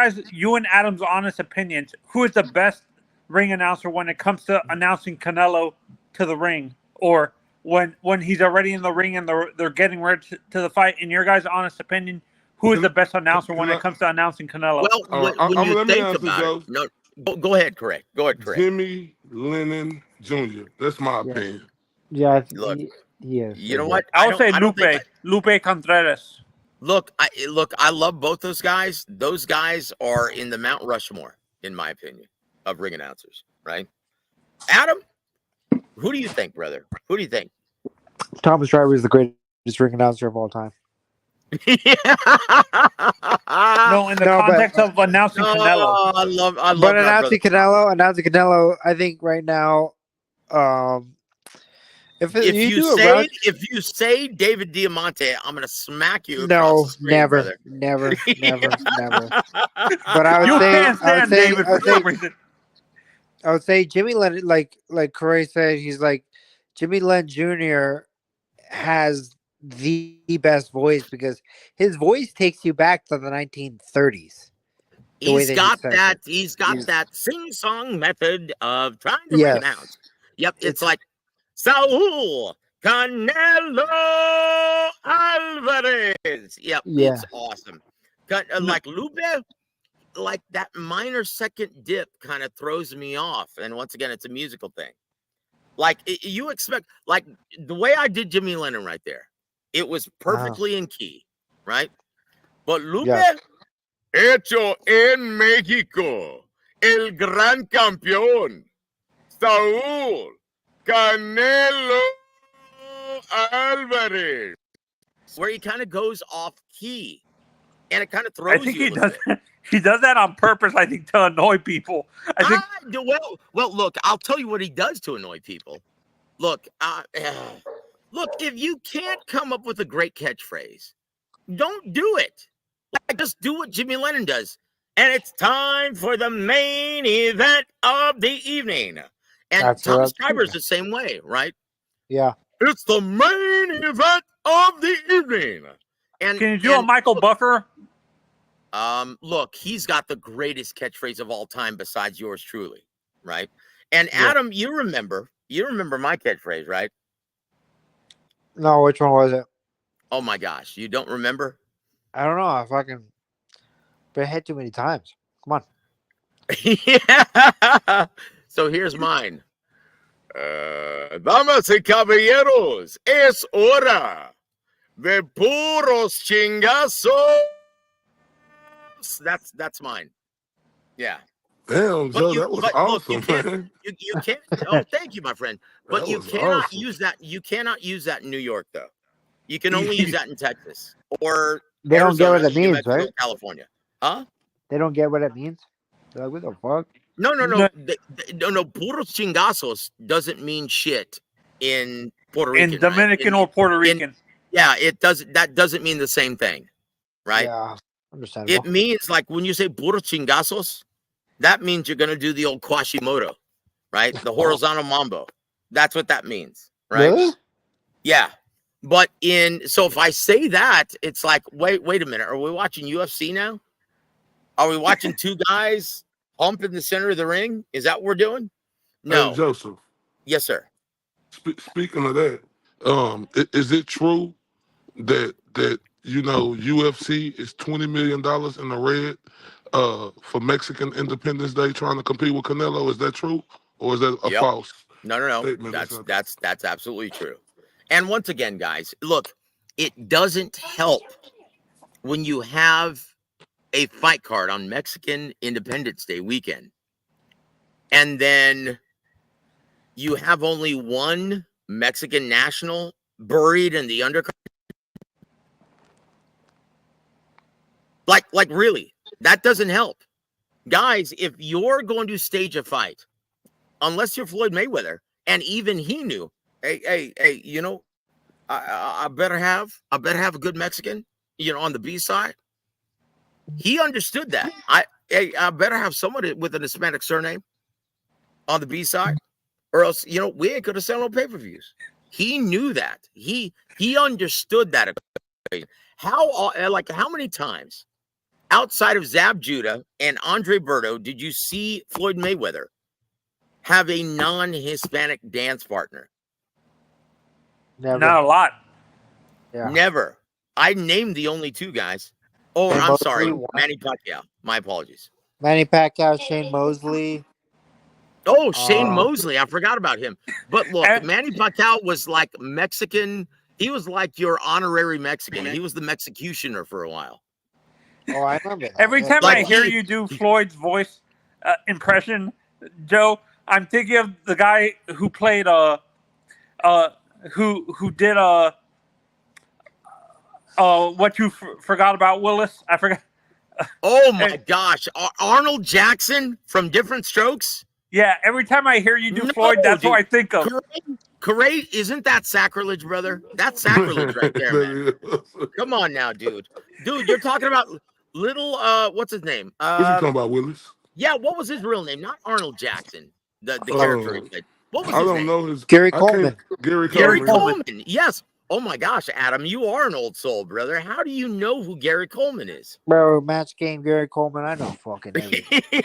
and Adam's honest opinions, who is the best ring announcer when it comes to announcing Canelo to the ring, or when he's already in the ring and they're getting ready to the fight? In your guys' honest opinion, who is the best announcer when it comes to announcing Canelo? Well, when you Let me think answer, about Joe. it, no, go ahead, correct. Go ahead, correct. Jimmy Lennon Jr. That's my Yeah, opinion. yeah, Look, he is. you know what? I'll say I don't think Lupe Contreras. Look, I love both those guys. Those guys are in the Mount Rushmore, in my opinion, of ring announcers, right? Adam, who do you think, brother? Who do you think? Thomas Driver is the greatest ring announcer of all time. No, in the context of announcing Canelo. I love But my announcing brother. Canelo, I think right now, if you say David Diamante, I'm gonna smack you across the screen, brother. never. But I would You say, can't stand David for some reason. I would say Jimmy Lennon, like Corey said, he's like Jimmy Lennon Jr. has the best voice because his voice takes you back to the 1930s. He's got that sing-song method of trying to ring announce. Yep, it's like Saul Canelo Alvarez. Yep, it's awesome. Like Lupe, like that minor second dip kind of throws me off. And once again, it's a musical thing. Like you expect, like the way I did Jimmy Lennon right there, it was perfectly in key, right? But Lupe, hecho en México, el gran campeón, Saúl Canelo Alvarez, where he kind of goes off key, and it kind of throws. I think he does. He does that on purpose. I think to annoy people. Well, look, I'll tell you what he does to annoy people. Look, look, if you can't come up with a great catchphrase, don't do it. Like, just do what Jimmy Lennon does. And it's time for the main event of the evening. And Thomas Driver's the same way, right? Yeah. It's the main event of the evening. And can you do a Michael Buffer? Look, he's got the greatest catchphrase of all time besides yours truly, right? And Adam, you remember my catchphrase, right? No, which one was it? Oh my gosh, you don't remember? I don't know. If I can, but I had too many times. Come on. Yeah. So here's mine. Damas y caballeros, es hora de puros chingazos. That's mine. Yeah. Damn, Joe, that was awesome, man. You can't. Oh, thank you, my friend. But you cannot use that. You cannot use that in New York, though. You can only use that in Texas or they Arizona, don't get what it means, Mexico, right? California, huh? They don't get what it means. They're like, what the fuck? No. Puros chingazos doesn't mean shit in Puerto Rican. In Dominican or Puerto Rican. Yeah, it doesn't. That doesn't mean the same thing, right? Yeah, understandable. It means like when you say puros chingazos, that means you're gonna do the old Quashimoto, right? The horizontal mambo. That's what that means, right? Really? Yeah. But so if I say that, it's like, wait a minute. Are we watching UFC now? Are we watching two guys hump in the center of the ring? Is that what we're doing? No. Hey, Joseph. Yes, sir. Speaking of that, is it true that UFC is $20 million in the red for Mexican Independence Day trying to compete with Canelo? Is that true? or is that a Yep. false No. statement? or something? That's absolutely true. And once again, guys, look, it doesn't help when you have a fight card on Mexican Independence Day weekend, and then you have only one Mexican national buried in the undercard. Like really, that doesn't help. Guys, if you're going to stage a fight, unless you're Floyd Mayweather, and even he knew, hey, you know, I better have a good Mexican, you know, on the B side. He understood that. I better have someone with an Hispanic surname on the B side, or else, you know, we ain't gonna sell no pay-per-views. He knew that. He understood that. How many times outside of Zab Judah and Andre Berto did you see Floyd Mayweather have a non-Hispanic dance partner? Never. Not a lot. Yeah. Never. I named the only two guys. Oh, Shane I'm sorry, Mosley, one. Manny Pacquiao. My apologies. Manny Pacquiao, Shane Mosley. Oh, Shane Mosley. I forgot about him. But look, And- Manny Pacquiao was like Mexican. He was like your honorary Mexican. He was the Mexicutioner for a while. Oh, I remember that. Every time Like I hear he- you do Floyd's voice impression, Joe, I'm thinking of the guy who played who did what you forgot about Willis. I forgot. Oh my gosh, Arnold Jackson from Different Strokes. Yeah, every time I hear you do No, Floyd, that's dude. what I think of. Correct, isn't that sacrilege, brother? That's sacrilege right there, man. Come on now, dude. Dude, you're talking about little what's his name? What you talking about, Willis? Yeah, what was his real name? Not Arnold Jackson, the character he played. What was I his don't name? know his Gary I can't- Coleman. Gary Coleman. Coleman. Yes. Oh my gosh, Adam, you are an old soul, brother. How do you know who Gary Coleman is? Bro, match game, Gary Coleman. I know fucking everything.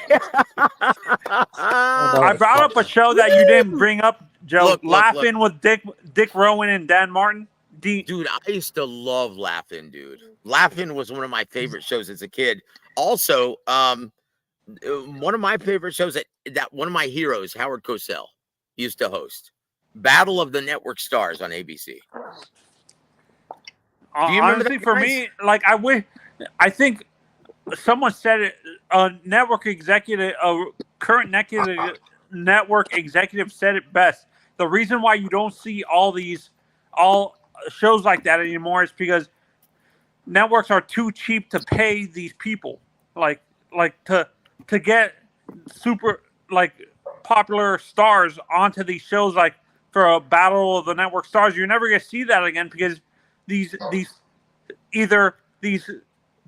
I brought up a show that you didn't bring up, Joe. Look. Laughing with Dick Rowan and Dan Martin. Dude, I used to love Laughing, dude. Laughing was one of my favorite shows as a kid. Also, one of my favorite shows that one of my heroes, Howard Cosell, used to host. Battle of the Network Stars on ABC. Do you remember Honestly, that, for guys? me, like I think someone said it. A network executive, a current network executive said it best. The reason why you don't see all shows like that anymore is because networks are too cheap to pay these people, like to get super popular stars onto these shows, like for a Battle of the Network Stars. You're never gonna see that again because these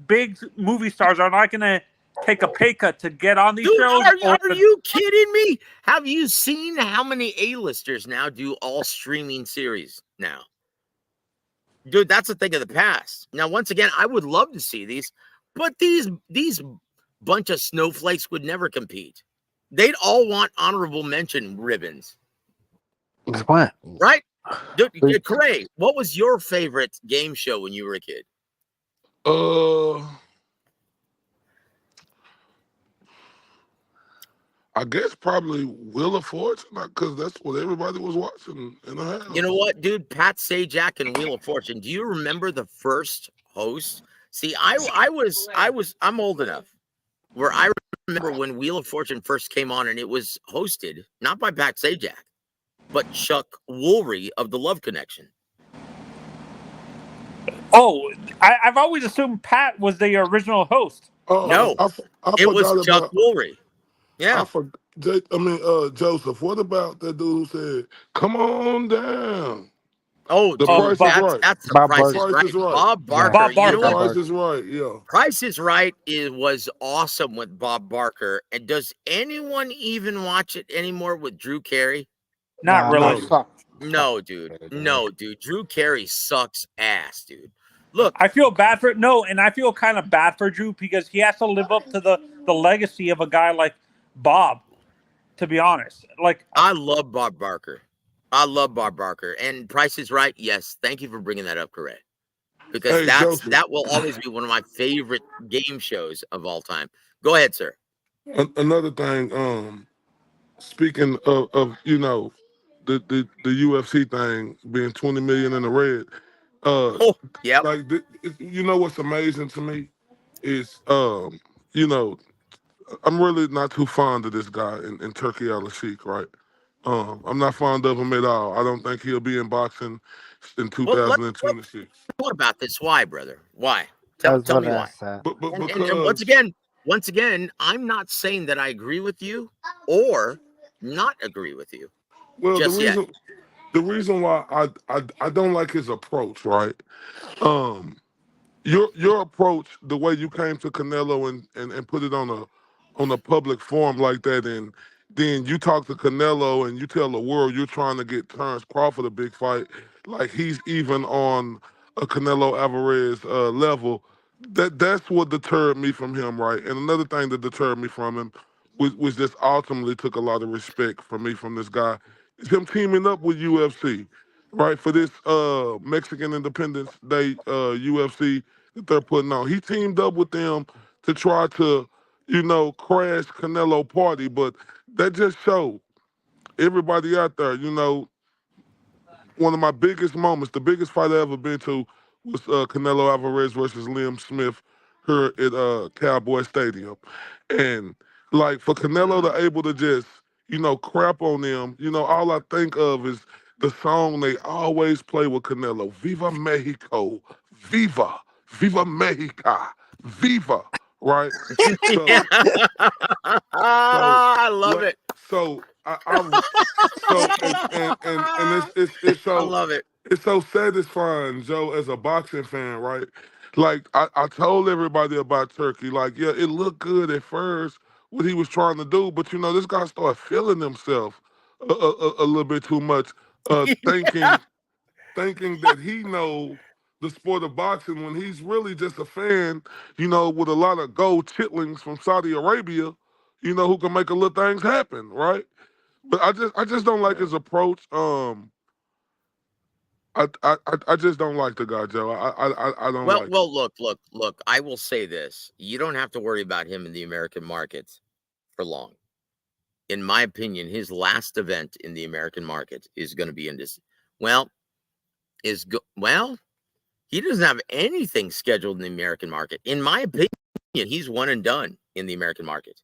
big movie stars are not gonna take a pay cut to get on these Dude, shows. are you kidding me? Have you seen how many A-listers now do all streaming series now? Dude, that's a thing of the past. Now, once again, I would love to see these, but these bunch of snowflakes would never compete. They'd all want honorable mention ribbons, What? right? Dude, Corey, what was your favorite game show when you were a kid? I guess probably Wheel of Fortune, because that's what everybody was watching in the house. You know what, dude? Pat Sajak and Wheel of Fortune. Do you remember the first host? See, I'm old enough where I remember when Wheel of Fortune first came on, and it was hosted not by Pat Sajak, but Chuck Woolery of the Love Connection. Oh, I've always assumed Pat was the original host. Oh, No, I it was forgot Chuck about. Woolery. Yeah. Joseph. What about that dude who said, "Come on down"? Oh, The dude, Price is Right. that's the Bob Price is Barker. right. Price is Right. Bob Barker. Bob You know Barker. what? Price is Right. Yeah. Price is Right was awesome with Bob Barker. And does anyone even watch it anymore with Drew Carey? Not really. No, dude. No, dude. Drew Carey sucks ass, dude. Look, I feel bad and I feel kind of bad for Drew because he has to live up to the legacy of a guy like Bob, to be honest. Like, I love Bob Barker. And Price is Right. Yes, thank you for bringing that up, correct? Because Hey, Joseph. that will always be one of my favorite game shows of all time. Go ahead, sir. Another thing, speaking of the UFC thing being 20 million in the red, uh, Oh, yep. like you know what's amazing to me is you know I'm really not too fond of this guy in Turkey Al Sheikh, right? I'm not fond of him at all. I don't think he'll be in boxing in Well, let's 2026. talk about this. Why, brother? Why? Tell That's tell what me I why. said. But And because once again, I'm not saying that I agree with you or not agree with you well, just yet. the reason why I don't like his approach, right? Um, your approach, the way you came to Canelo and put it on a public forum like that, and then you talk to Canelo and you tell the world you're trying to get Terrence Crawford a big fight, like he's even on a Canelo Alvarez level. That's what deterred me from him, right? And another thing that deterred me from him was just ultimately took a lot of respect from me from this guy. Is him teaming up with UFC, right? For this Mexican Independence Day UFC that they're putting on. He teamed up with them to try to, crash Canelo party, but that just showed everybody out there, one of my biggest moments, the biggest fight I ever been to was Canelo Alvarez versus Liam Smith here at Cowboy Stadium. And like for Canelo to able to just, crap on them, all I think of is the song they always play with Canelo, Viva Mexico, Viva, Viva Mexica, Viva, right? So so I love like it. I so and it's I so love it. it's so satisfying, Joe, as a boxing fan, right? Like I told everybody about Turkey, like, yeah, it looked good at first what he was trying to do, but this guy started feeling himself a little bit too much, thinking that he know the sport of boxing when he's really just a fan, with a lot of gold chitlings from Saudi Arabia, who can make a little things happen, right? But I just don't like Yeah. his approach. I just don't like the guy, Joe. I don't Well, like him. well, look. I will say this: you don't have to worry about him in the American market for long. In my opinion, his last event in the American market is going to be in this. Well, well. He doesn't have anything scheduled in the American market. In my opinion, he's one and done in the American market.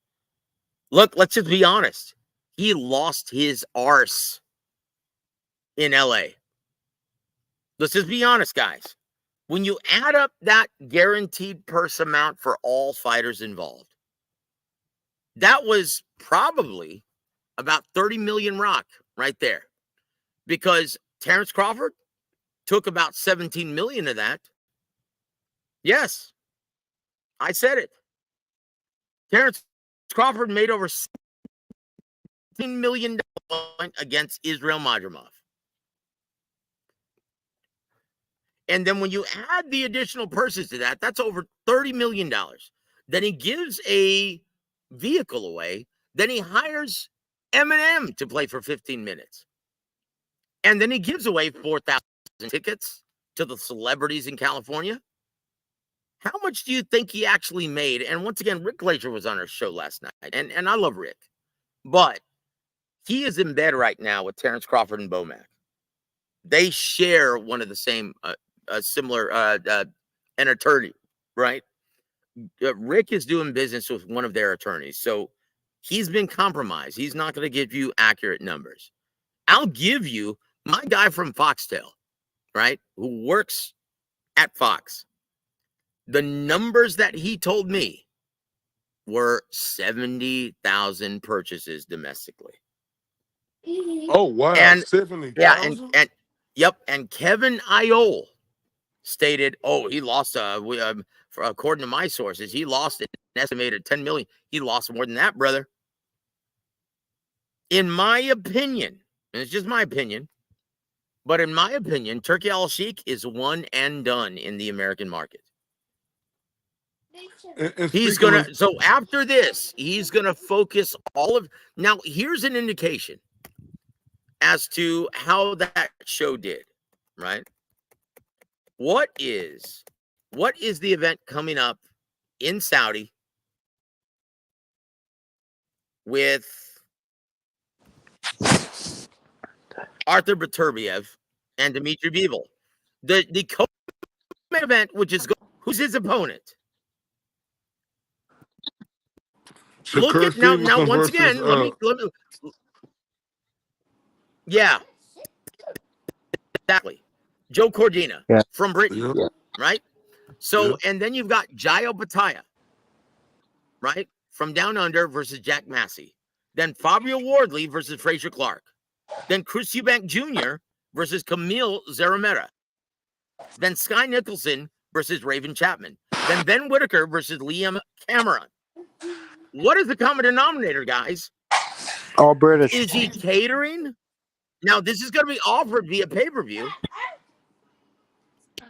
Look, let's just be honest. He lost his arse in LA. Let's just be honest, guys. When you add up that guaranteed purse amount for all fighters involved, that was probably about 30 million rock right there. Because Terrence Crawford took about 17 million of that. Yes, I said it. Terrence Crawford made over $16 million against Israel Madrimov. And then when you add the additional purses to that, that's over $30 million. Then he gives a vehicle away. Then he hires Eminem to play for 15 minutes. And then he gives away 4,000 tickets to the celebrities in California. How much do you think he actually made? And once again, Rick Glazer was on our show last night. And I love Rick. But he is in bed right now with Terrence Crawford and Bomac. They share one of the same, similar, an attorney, right? Rick is doing business with one of their attorneys. So he's been compromised. He's not going to give you accurate numbers. I'll give you my guy from Foxtel, right? Who works at Fox. The numbers that he told me were 70,000 purchases domestically. Oh wow, And yeah, 70,000. and yep, and Kevin Iole stated, "Oh, he lost. According to my sources, he lost an estimated 10 million. He lost more than that, brother. In my opinion, and it's just my opinion, but in my opinion, Turkey Al Sheikh is one and done in the American market. And He's speaking of, gonna. So after this, he's gonna focus all of. Now, here's an indication as to how that show did. Right? What is the event coming up in Saudi with Arthur Beterbiev and Dmitry Bivol. The co-main event, which is who's his opponent? Look Shakur at now Stevenson once versus again, let me yeah, exactly. Joe Cordina Yeah. from Britain, yeah, right? So, yeah. and then you've got Jayo Bataya, right? From Down Under versus Jack Massey. Then Fabio Wardley versus Fraser Clark. Then Chris Eubank Jr. versus Camille Zaramera. Then Sky Nicholson versus Raven Chapman. Then Ben Whitaker versus Liam Cameron. What is the common denominator, guys? All British. Is he catering? Now, this is going to be offered via pay-per-view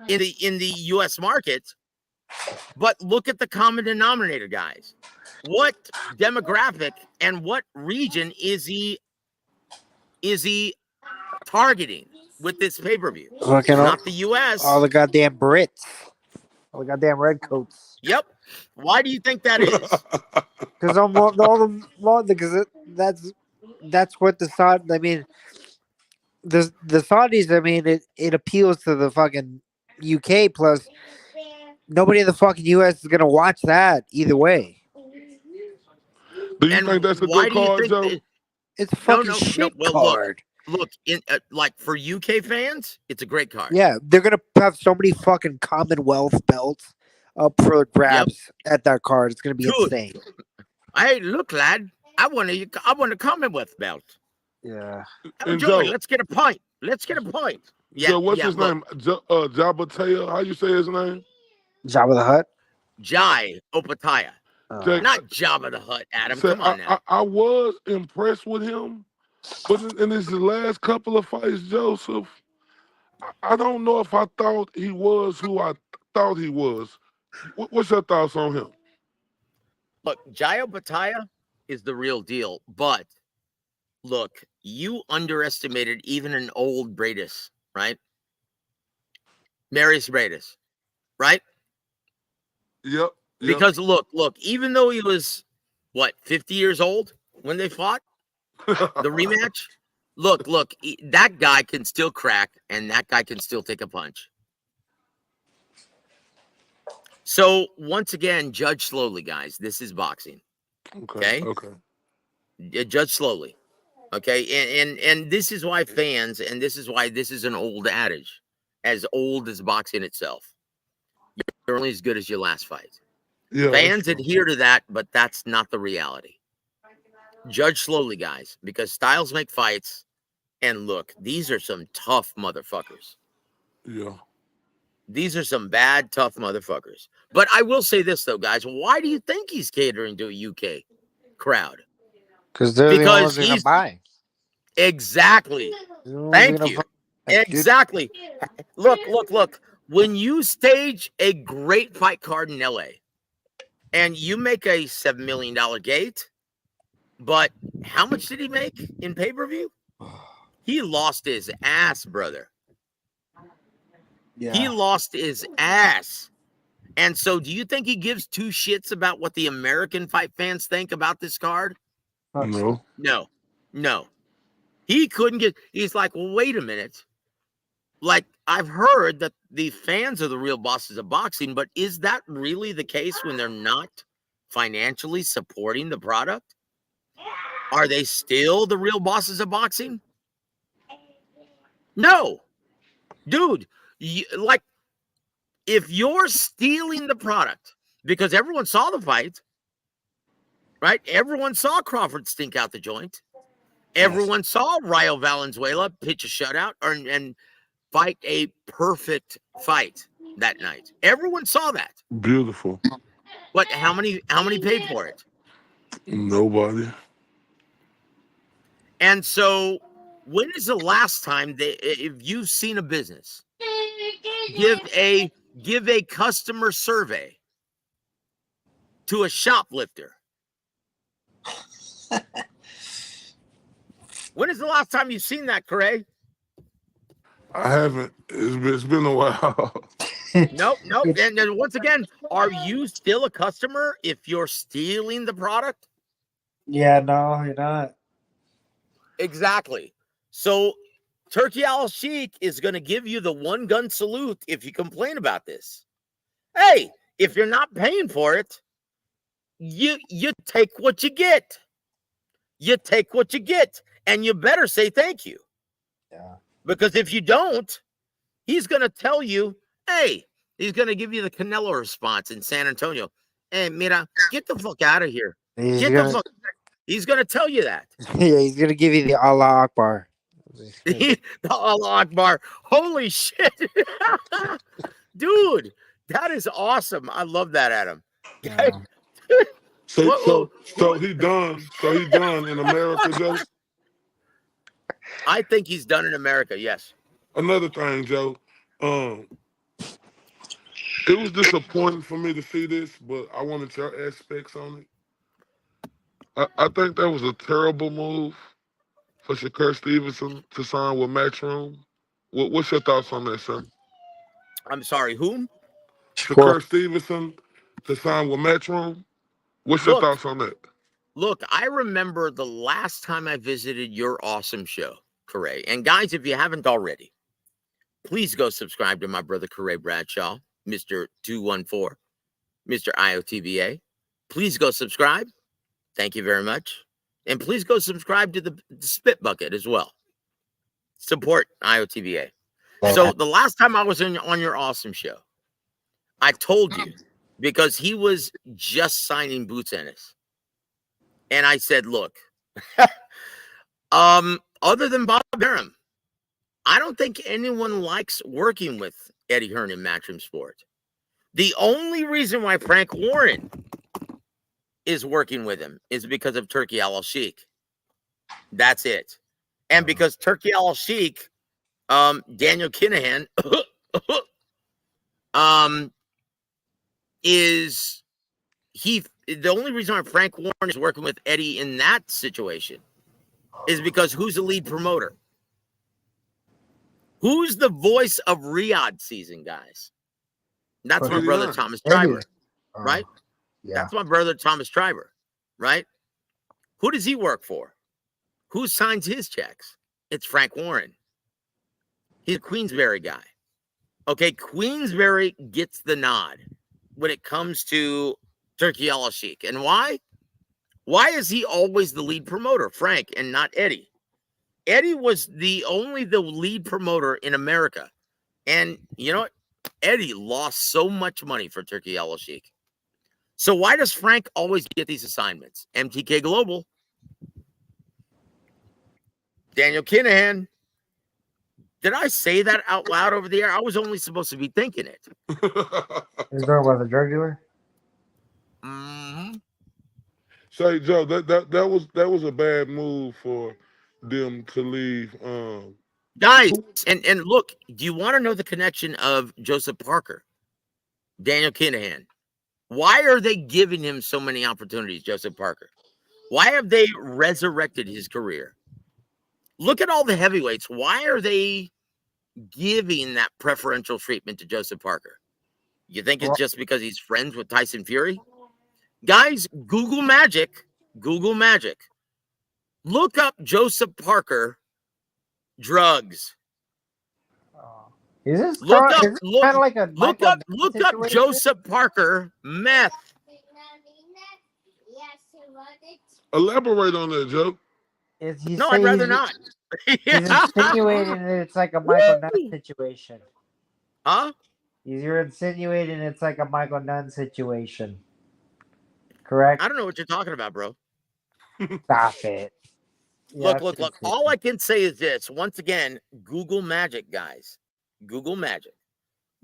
in the U.S. market, but look at the common denominator, guys. What demographic and what region is he targeting with this pay-per-view? Fucking Not the U.S. all the goddamn Brits. All the goddamn redcoats. Yep. Why do you think that is? Because because that's what the Saud. I mean, the Saudis. I mean, it appeals to the fucking UK. Plus, nobody in the fucking US is gonna watch that either way. Do you And think that's a why good do you card, think Joe? that, It's a fucking shit Well, card. look in like for UK fans, it's a great card. Yeah, they're gonna have so many fucking Commonwealth belts up for grabs at that card. It's gonna be Dude. insane. Hey, look, lad, I want a Commonwealth belt. Yeah. And Joey, Joe, let's get a pint. Let's get a pint. Yeah, Joe, what's yeah, his look, name? Jabatea. How you say his name? Jabba the Hutt. Jai Opataya. Jake, Not Jabba the Hutt, Adam. said, Come on now. I was impressed with him, but in his last couple of fights, Joseph, I don't know if I thought he was who I thought he was. What's your thoughts on him? Look, Jai Opataya is the real deal, but look, you underestimated even an old Bradis, right? Marius Bradis, right? Yep. Because look, even though he was what 50 years old when they fought the rematch, look, that guy can still crack and that guy can still take a punch. So once again, judge slowly, guys. This is boxing. Okay. Judge slowly. Okay. And this is why fans, and this is why this is an old adage, as old as boxing itself. You're only as good as your last fight. Yeah, fans adhere to that, but that's not the reality. Judge slowly, guys, because styles make fights. And look, these are some tough motherfuckers. Yeah. These are some bad, tough motherfuckers. But I will say this, though, guys. Why do you think he's catering to a UK crowd? Because they're the ones going to buy. Exactly. Thank you. Exactly. Look. When you stage a great fight card in LA and you make a $7 million gate, but how much did he make in pay-per-view? He lost his ass, brother. Yeah. He lost his ass. And so do you think he gives two shits about what the American fight fans think about this card? No. He couldn't get, he's like, well, wait a minute. Like, I've heard that the fans are the real bosses of boxing, but is that really the case when they're not financially supporting the product? Are they still the real bosses of boxing? No. Dude, like, if you're stealing the product, because everyone saw the fight, right? Everyone saw Crawford stink out the joint. Everyone saw Rayo Valenzuela pitch a shutout and fight a perfect fight that night. Everyone saw that. Beautiful. But how many paid for it? Nobody. And so when is the last time if you've seen a business give a customer survey to a shoplifter? When is the last time you've seen that, Corey? I haven't. It's been a while. Nope. And then once again, are you still a customer if you're stealing the product? Yeah, no, you're not. Exactly. So Turkey Al Sheik is going to give you the one gun salute if you complain about this. Hey, if you're not paying for it, you take what you get. You take what you get, and you better say thank you. Yeah. Because if you don't, he's going to tell you, hey, he's going to give you the Canelo response in San Antonio. Hey, mira, get the fuck out of here. He's Get gonna, the fuck. He's going to tell you that. yeah, he's gonna give you the Allah Akbar. The Allah Akbar. Holy shit. Dude, that is awesome. I love that, Adam. Yeah. So he done. So he done in America, Joe. I think he's done in America, yes. Another thing, Joe. It was disappointing for me to see this, but I wanted your aspects on it. I think that was a terrible move for Shakur Stevenson to sign with Matchroom. What's your thoughts on that, sir? I'm sorry, whom? Shakur Stevenson to sign with Matchroom. What's your thoughts on that? Look, I remember the last time I visited your awesome show, Corey. And guys, if you haven't already, please go subscribe to my brother Corey Bradshaw, Mr. 214, Mr. IOTBA. Please go subscribe. Thank you very much. And please go subscribe to the Spit Bucket as well. Support IOTBA. So the last time I was on your awesome show, I told you, because he was just signing Boots Ennis. And I said, look, other than Bob Arum, I don't think anyone likes working with Eddie Hearn in Matchroom Sport. The only reason why Frank Warren is working with him is because of Turkey Al Sheik. That's it. And because Turkey Al Sheik, Daniel Kinahan, is the only reason why Frank Warren is working with Eddie in that situation is because who's the lead promoter? Who's the voice of Riyadh season, guys? That's my brother Thomas Triber, right? Yeah. That's my brother Thomas Triber, right? Who does he work for? Who signs his checks? It's Frank Warren. He's a Queensberry guy. Okay, Queensberry gets the nod when it comes to Turkey Al Sheik. And why? Why is he always the lead promoter, Frank, and not Eddie? Eddie was the lead promoter in America. And you know what? Eddie lost so much money for Turkey Al Sheik. So why does Frank always get these assignments? MTK Global. Daniel Kinahan. Did I say that out loud over the air? I was only supposed to be thinking it. You're talking about the drug dealer? Mm-hmm. Say, Joe, that was a bad move for them to leave. Guys, and look, do you want to know the connection of Joseph Parker, Daniel Kinahan? Why are they giving him so many opportunities, Joseph Parker? Why have they resurrected his career? Look at all the heavyweights. Why are they giving that preferential treatment to Joseph Parker? You think it's just because he's friends with Tyson Fury? Guys, Google Magic. Google Magic. Look up Joseph Parker drugs. Is this Look kind up of like a look up Joseph Parker meth. Elaborate on that, Joe. No, I'd rather not. He's insinuating that it's like a Michael Nunn situation. Huh? You're insinuating it's like a Michael Nunn situation. Correct? I don't know what you're talking about, bro. Stop it. Yeah, look. All I can say is this. Once again, Google Magic, guys. Google Magic.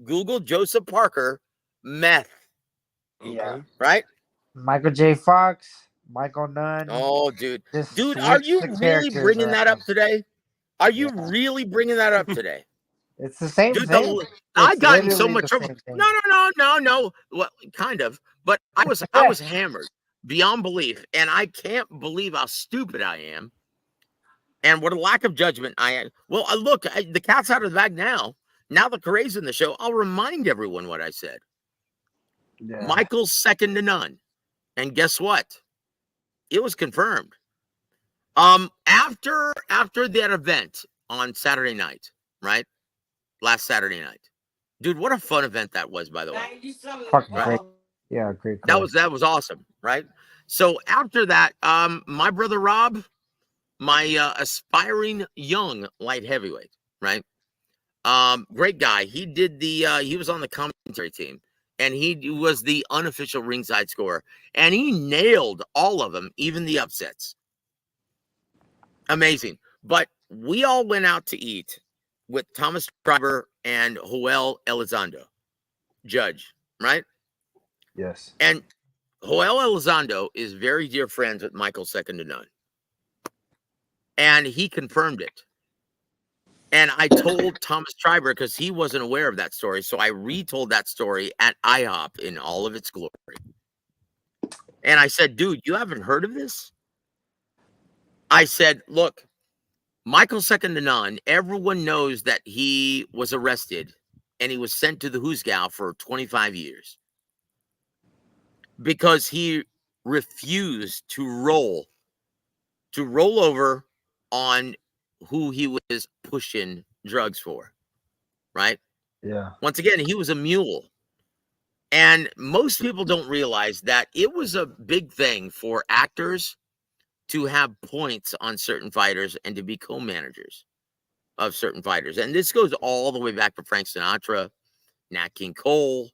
Google Joseph Parker meth. Yeah. Right? Michael J. Fox, Michael Nunn. Oh, dude. Dude, are you really bringing that up today? Are you really bringing that up today? It's the same thing. I got in so much trouble. No. Well, kind of. But I was hammered beyond belief. And I can't believe how stupid I am. And what a lack of judgment I am. Well, look, the cat's out of the bag now. Now that Corey's in the show, I'll remind everyone what I said. Yeah. Michael's second to none. And guess what? It was confirmed. After that event on Saturday night, right? Last Saturday night. Dude, what a fun event that was, by the way. Fucking Right? great. Yeah, great That card. was awesome, right? So after that, my brother Rob, my aspiring young light heavyweight, right? Great guy. He did he was on the commentary team, and he was the unofficial ringside scorer, and he nailed all of them, even the upsets. Amazing. But we all went out to eat with Thomas Schreiber and Joel Elizondo, judge, right? Yes. And Joel Elizondo is very dear friends with Michael second to none. And he confirmed it. And I told Thomas Schreiber because he wasn't aware of that story. So I retold that story at IHOP in all of its glory. And I said, dude, you haven't heard of this? I said, look, Michael second to none, everyone knows that he was arrested and he was sent to the Hoosgow for 25 years because he refused to roll over on who he was pushing drugs for, right? Yeah. Once again, he was a mule. And most people don't realize that it was a big thing for actors to have points on certain fighters and to be co-managers of certain fighters. And this goes all the way back to Frank Sinatra, Nat King Cole,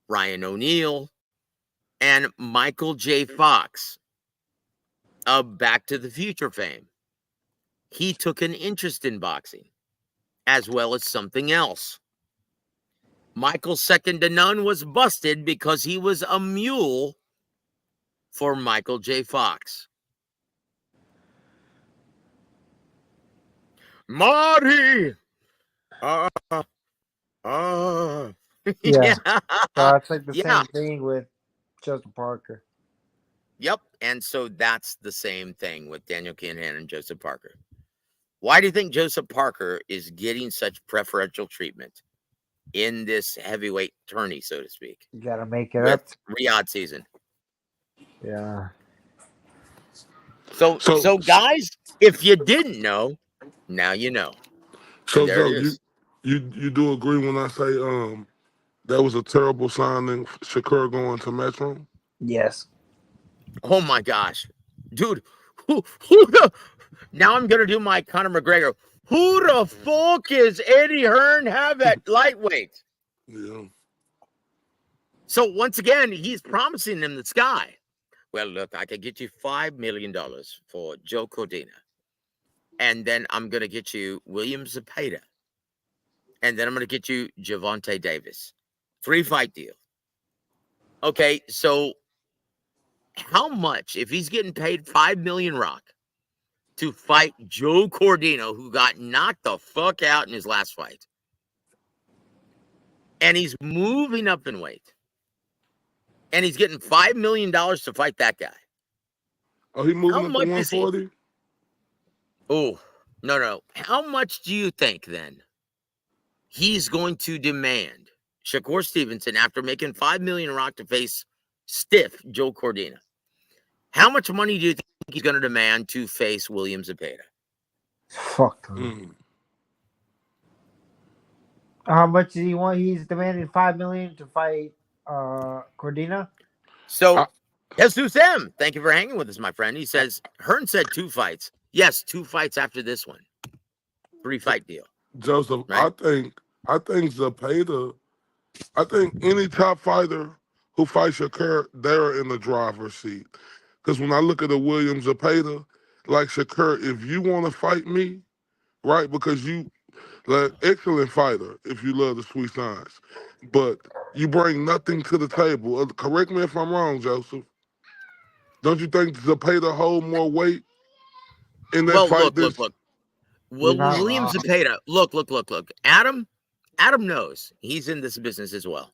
Ryan O'Neal, and Michael J. Fox of Back to the Future fame. He took an interest in boxing as well as something else. Michael second to none was busted because he was a mule for Michael J. Fox. Marty! Yeah. Yeah. So it's like the Yeah. same thing with Justin Parker. Yep. And so that's the same thing with Daniel Kinahan and Joseph Parker. Why do you think Joseph Parker is getting such preferential treatment in this heavyweight tourney, so to speak, You gotta make it up. with Riyadh season? Yeah. So guys, if you didn't know, now you know. So And there Joe, it is. you do agree when I say that was a terrible signing, Shakur going to Metro? Yes. Oh my gosh. Dude, who the now I'm gonna do my Conor McGregor. Who the fuck is Eddie Hearn have at lightweight? Yeah. So once again, he's promising them the sky. Well, look, I could get you $5 million for Joe Cordina. And then I'm going to get you William Zepeda. And then I'm going to get you Javante Davis. 3-fight deal. Okay, so how much, if he's getting paid $5 million rock to fight Joe Cordino, who got knocked the fuck out in his last fight, and he's moving up in weight, and he's getting $5 million to fight that guy. Oh, he moving How up to much is he? 140? Oh, no. How much do you think then he's going to demand Shakur Stevenson after making $5 million rock to face stiff Joe Cordina? How much money do you think he's going to demand to face William Zepeda? Fuck him. How much does he want? He's demanding $5 million to fight Cordina. So Jesus M, thank you for hanging with us, my friend. He says Hearn said 2 fights. Yes, 2 fights after this one. 3-fight deal. Joseph, Right? I think Zepeda, I think any top fighter who fights Shakur, they're in the driver's seat. Because when I look at the Williams Zepeda, like Shakur, if you want to fight me, right, because you like excellent fighter if you love the sweet signs, but you bring nothing to the table. Correct me if I'm wrong, Joseph. Don't you think Zepeda hold more weight in that Well, fight? look. You're not William wrong. Zepeda, look. Adam knows he's in this business as well.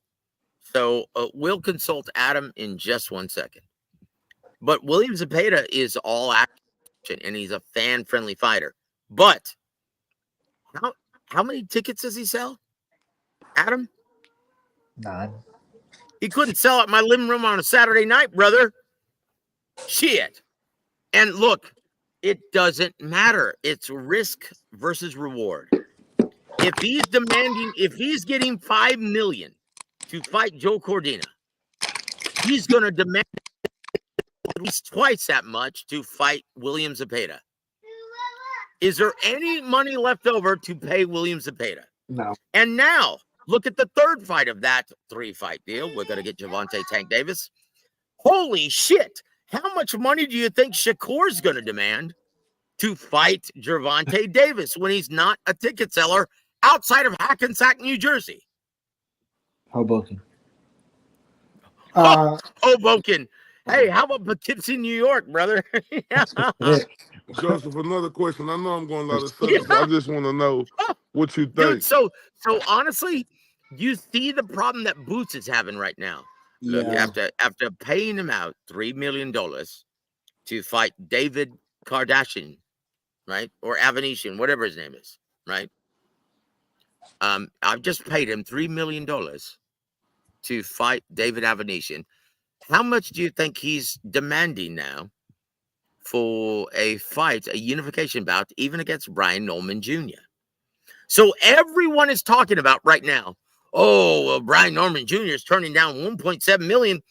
So we'll consult Adam in just 1 second. But William Zepeda is all action, and he's a fan-friendly fighter. But how many tickets does he sell, Adam? None. He couldn't sell at my living room on a Saturday night, brother. Shit. And look, It doesn't matter. It's risk versus reward. If he's getting $5 million to fight Joe Cordina, he's going to demand at least twice that much to fight William Zepeda. Is there any money left over to pay William Zepeda? No. And now, look at the third fight of that 3-fight deal. We're going to get Gervonta Tank Davis. Holy shit. How much money do you think Shakur's going to demand to fight Gervonta Davis when he's not a ticket seller outside of Hackensack, New Jersey? Hoboken. Hoboken. Hey, how about Poughkeepsie, New York, brother? Joseph, another question. I know I'm going a lot of subjects. I just want to know what you think. Dude, so honestly, you see the problem that Boots is having right now. Look, after paying him out $3 million to fight David Kardashian, right? Or Avanesian, whatever his name is, right? I've just paid him $3 million to fight David Avanesian. How much do you think he's demanding now for a fight, a unification bout, even against Brian Norman Jr.? So everyone is talking about right now, oh, well, Brian Norman Jr. is turning down $1.7 million.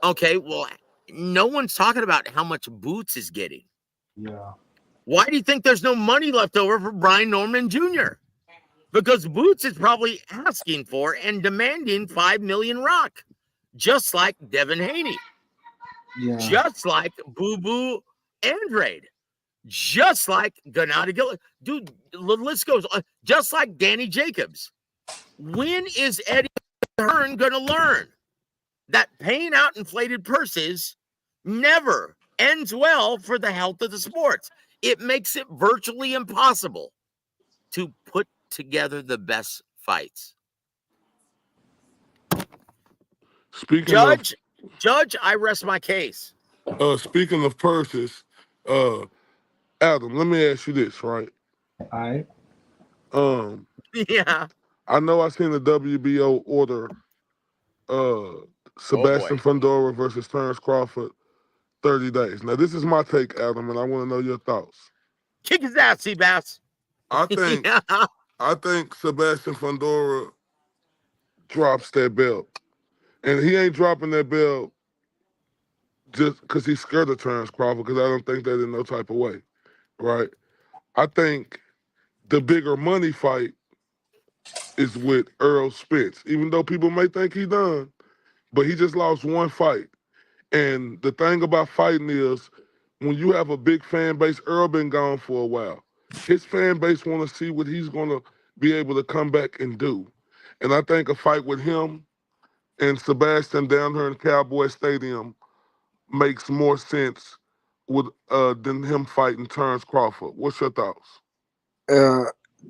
Okay, well, no one's talking about how much Boots is getting. Yeah. Why do you think there's no money left over for Brian Norman Jr.? Because Boots is probably asking for and demanding $5 million rock, just like Devin Haney, just like Boo Boo Andrade, just like Gennady Gill. Dude, the list goes on. Just like Danny Jacobs. When is Eddie Hearn going to learn that paying out inflated purses never ends well for the health of the sports? It makes it virtually impossible to put together the best fights. Judge, I rest my case. Speaking of purses, Adam, let me ask you this, right? All right. Yeah. I know I seen the WBO order Sebastian Fundora versus Terrence Crawford 30 days. Now, this is my take, Adam, and I want to know your thoughts. Kick his ass, Seabass. I think Sebastian Fundora drops that belt. And he ain't dropping that belt just because he's scared of Terrence Crawford, because I don't think that in no type of way, right? I think the bigger money fight is with Errol Spence, even though people may think he done, but he just lost one fight. And the thing about fighting is, when you have a big fan base, Earl been gone for a while. His fan base want to see what he's going to be able to come back and do. And I think a fight with him and Sebastian down here in Cowboy Stadium makes more sense with than him fighting Terrence Crawford. What's your thoughts?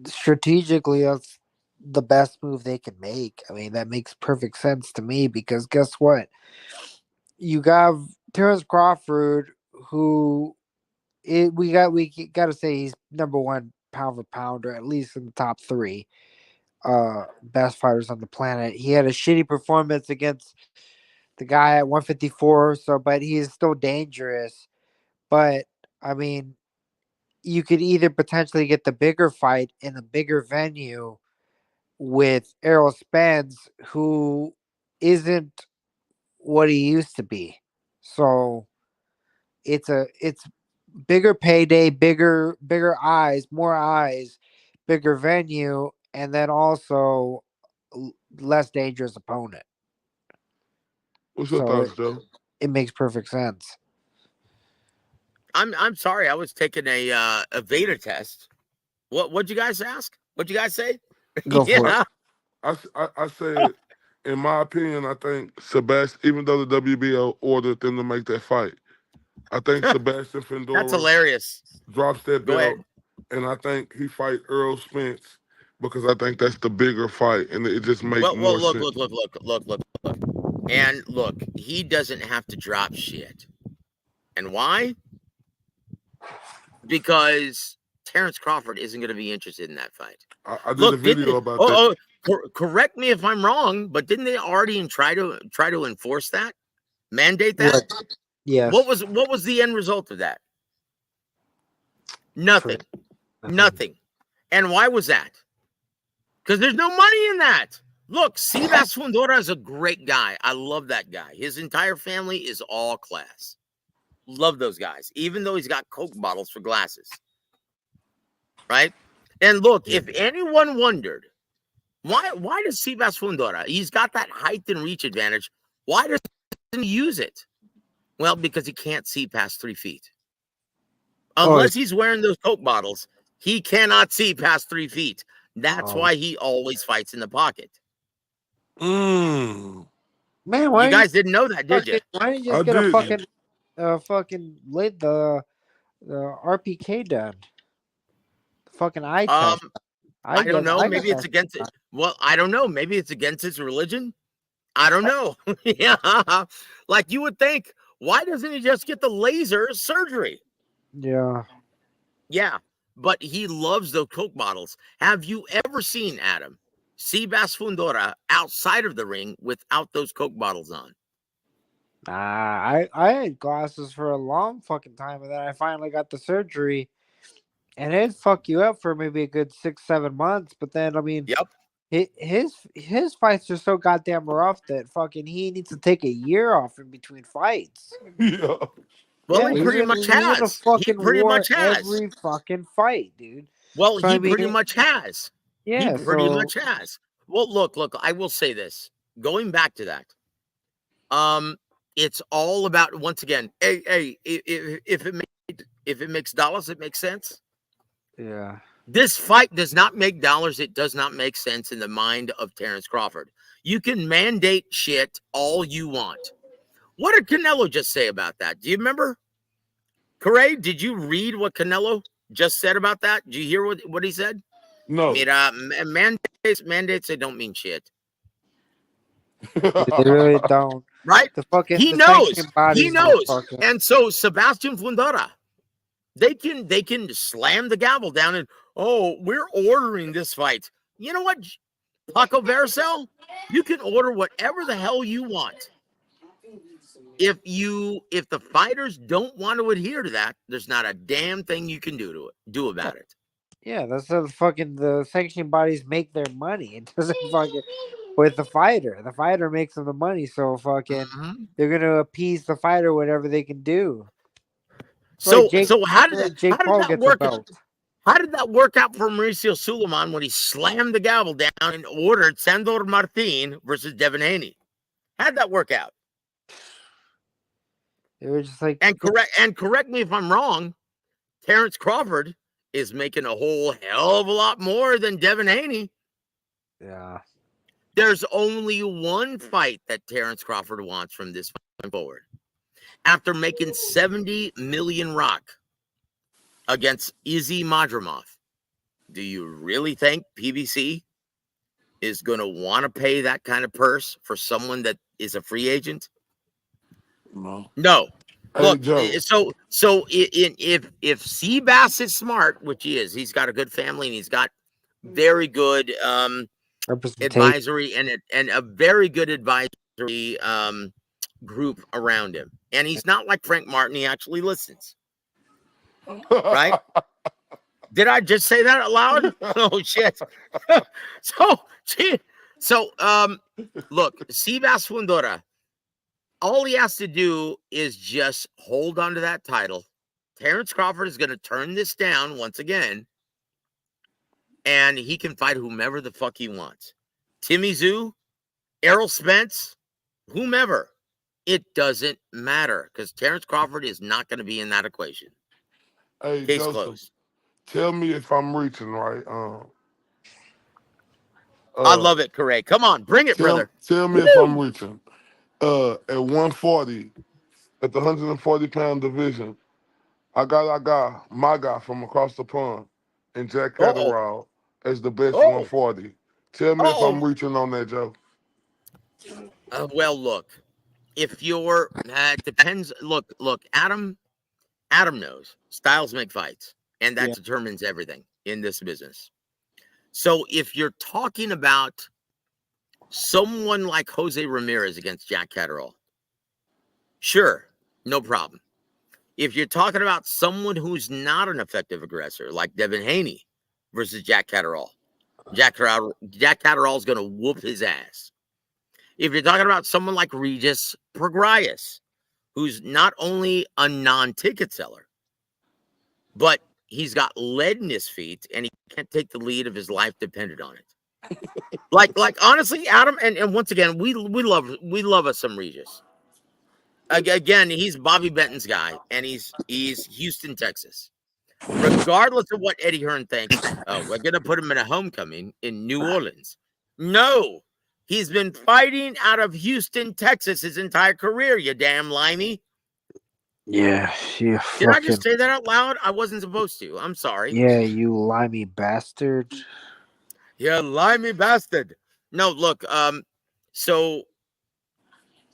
Strategically, that's the best move they can make. I mean, that makes perfect sense to me, because guess what? You got Terrence Crawford, who we got to say he's number one pound for pound, or at least in the top 3 best fighters on the planet. He had a shitty performance against the guy at 154, but he is still dangerous. But I mean, you could either potentially get the bigger fight in a bigger venue with Errol Spence, who isn't what he used to be. So it's bigger payday, bigger eyes, more eyes, bigger venue, and then also less dangerous opponent. What's your thoughts, Joe? It makes perfect sense. I'm sorry, I was taking a Vader test. What'd you guys ask? What'd you guys say? Go for it. I said, in my opinion, I think Sebastian, even though the WBO ordered them to make that fight, I think Sebastian Fundora That's hilarious. Drops that Go belt, ahead. and I think he fight Errol Spence because I think that's the bigger fight, and it just makes more sense. Look. And look, he doesn't have to drop shit. And why? Because Terrence Crawford isn't going to be interested in that fight. I did a video about that. Correct me if I'm wrong, but didn't they already try to enforce that, mandate that? Yes. What was the end result of that? Nothing. Nothing. And why was that? Because there's no money in that. Look, Sivas Fundora is a great guy. I love that guy. His entire family is all class. Love those guys, even though he's got Coke bottles for glasses. Right? And look, if anyone wondered, why does Sivas Fundora, he's got that height and reach advantage. Why doesn't he use it? Well, because he can't see past 3 feet. Unless he's wearing those Coke bottles, he cannot see past 3 feet. That's why he always fights in the pocket. Mm. Man, why You guys didn't know that, did you? Why didn't you I just get a didn't. fucking lid the RPK done? The fucking eye test. I don't know. Maybe it's that against it. Well, I don't know. Maybe it's against his religion. I don't know. Yeah. Like you would think, why doesn't he just get the laser surgery? Yeah. Yeah. But he loves those Coke bottles. Have you ever seen, Adam, Sivas Fundora outside of the ring without those Coke bottles on? I had glasses for a long fucking time, and then I finally got the surgery, and it'd fuck you up for maybe a good 6-7 months. But then, I mean, Yep. his fights are so goddamn rough that fucking he needs to take a year off in between fights. Yeah. Well, Yeah, he he's pretty gonna, much he's gonna has. He fucking pretty war much has. every fucking fight, dude. Well, So, he I mean, pretty much has. He yeah, pretty so much has. Well, look, I will say this. Going back to that, it's all about, once again, if it makes dollars, it makes sense. yeah. This fight does not make dollars. It does not make sense in the mind of Terrence Crawford. You can mandate shit all you want. What did Canelo just say about that? Do you remember? Corey, did you read what Canelo just said about that? Did you hear what he said? No. Mira, mandates, they don't mean shit. They really don't. Right? He knows. He knows. And so Sebastian Fundora, they can slam the gavel down and, oh, we're ordering this fight. You know what, Paco Vercel? You can order whatever the hell you want. If the fighters don't want to adhere to that, there's not a damn thing you can do about it. Yeah, that's how the sanctioning bodies make their money. It doesn't fucking with the fighter. The fighter makes them the money, so fucking they're gonna appease the fighter whatever they can do. So Jake Paul gets a belt. How did that work out for Mauricio Suleiman when he slammed the gavel down and ordered Sandor Martin versus Devin Haney? How'd that work out? They were just like, and correct me if I'm wrong, Terrence Crawford is making a whole hell of a lot more than Devin Haney. Yeah. There's only one fight that Terrence Crawford wants from this point forward. After making 70 million rock against Izzy Madrimov, do you really think PBC is going to want to pay that kind of purse for someone that is a free agent? No. Look, so if Seabass is smart, which he is, he's got a good family and he's got very good advisory and a very good advisory group around him. And he's not like Frank Martin. He actually listens. Right? Did I just say that out loud? Oh, shit. So, look, Sivas Fundora, all he has to do is just hold on to that title. Terrence Crawford is going to turn this down once again, and he can fight whomever the fuck he wants. Timmy Zoo, Errol Spence, whomever. It doesn't matter because Terrence Crawford is not going to be in that equation. Hey, Case Joseph, closed. Tell me if I'm reaching right. I love it, Corey. Come on, bring it, brother. Tell me if I'm reaching. At 140, at the 140-pound division, I got my guy from across the pond, and Jack Catterall as the best 140. Tell me if I'm reaching on that, Joe. Well, look, if you're, it depends. Look, Adam knows styles make fights, and that determines everything in this business. So if you're talking about someone like Jose Ramirez against Jack Catterall, sure, no problem. If you're talking about someone who's not an effective aggressor, like Devin Haney versus Jack Catterall, Jack Catterall's going to whoop his ass. If you're talking about someone like Regis Prograis, who's not only a non-ticket seller, but he's got lead in his feet and he can't take the lead if his life depended on it. like honestly, Adam, and once again, we love us some Regis. Again, he's Bobby Benton's guy, and he's Houston, Texas. Regardless of what Eddie Hearn thinks, oh, we're gonna put him in a homecoming in New Orleans. No, he's been fighting out of Houston, Texas his entire career, you damn limey. Yeah, you Did I just say that out loud? I wasn't supposed to. I'm sorry. Yeah, you limey bastard. Yeah, limey bastard. No, look, so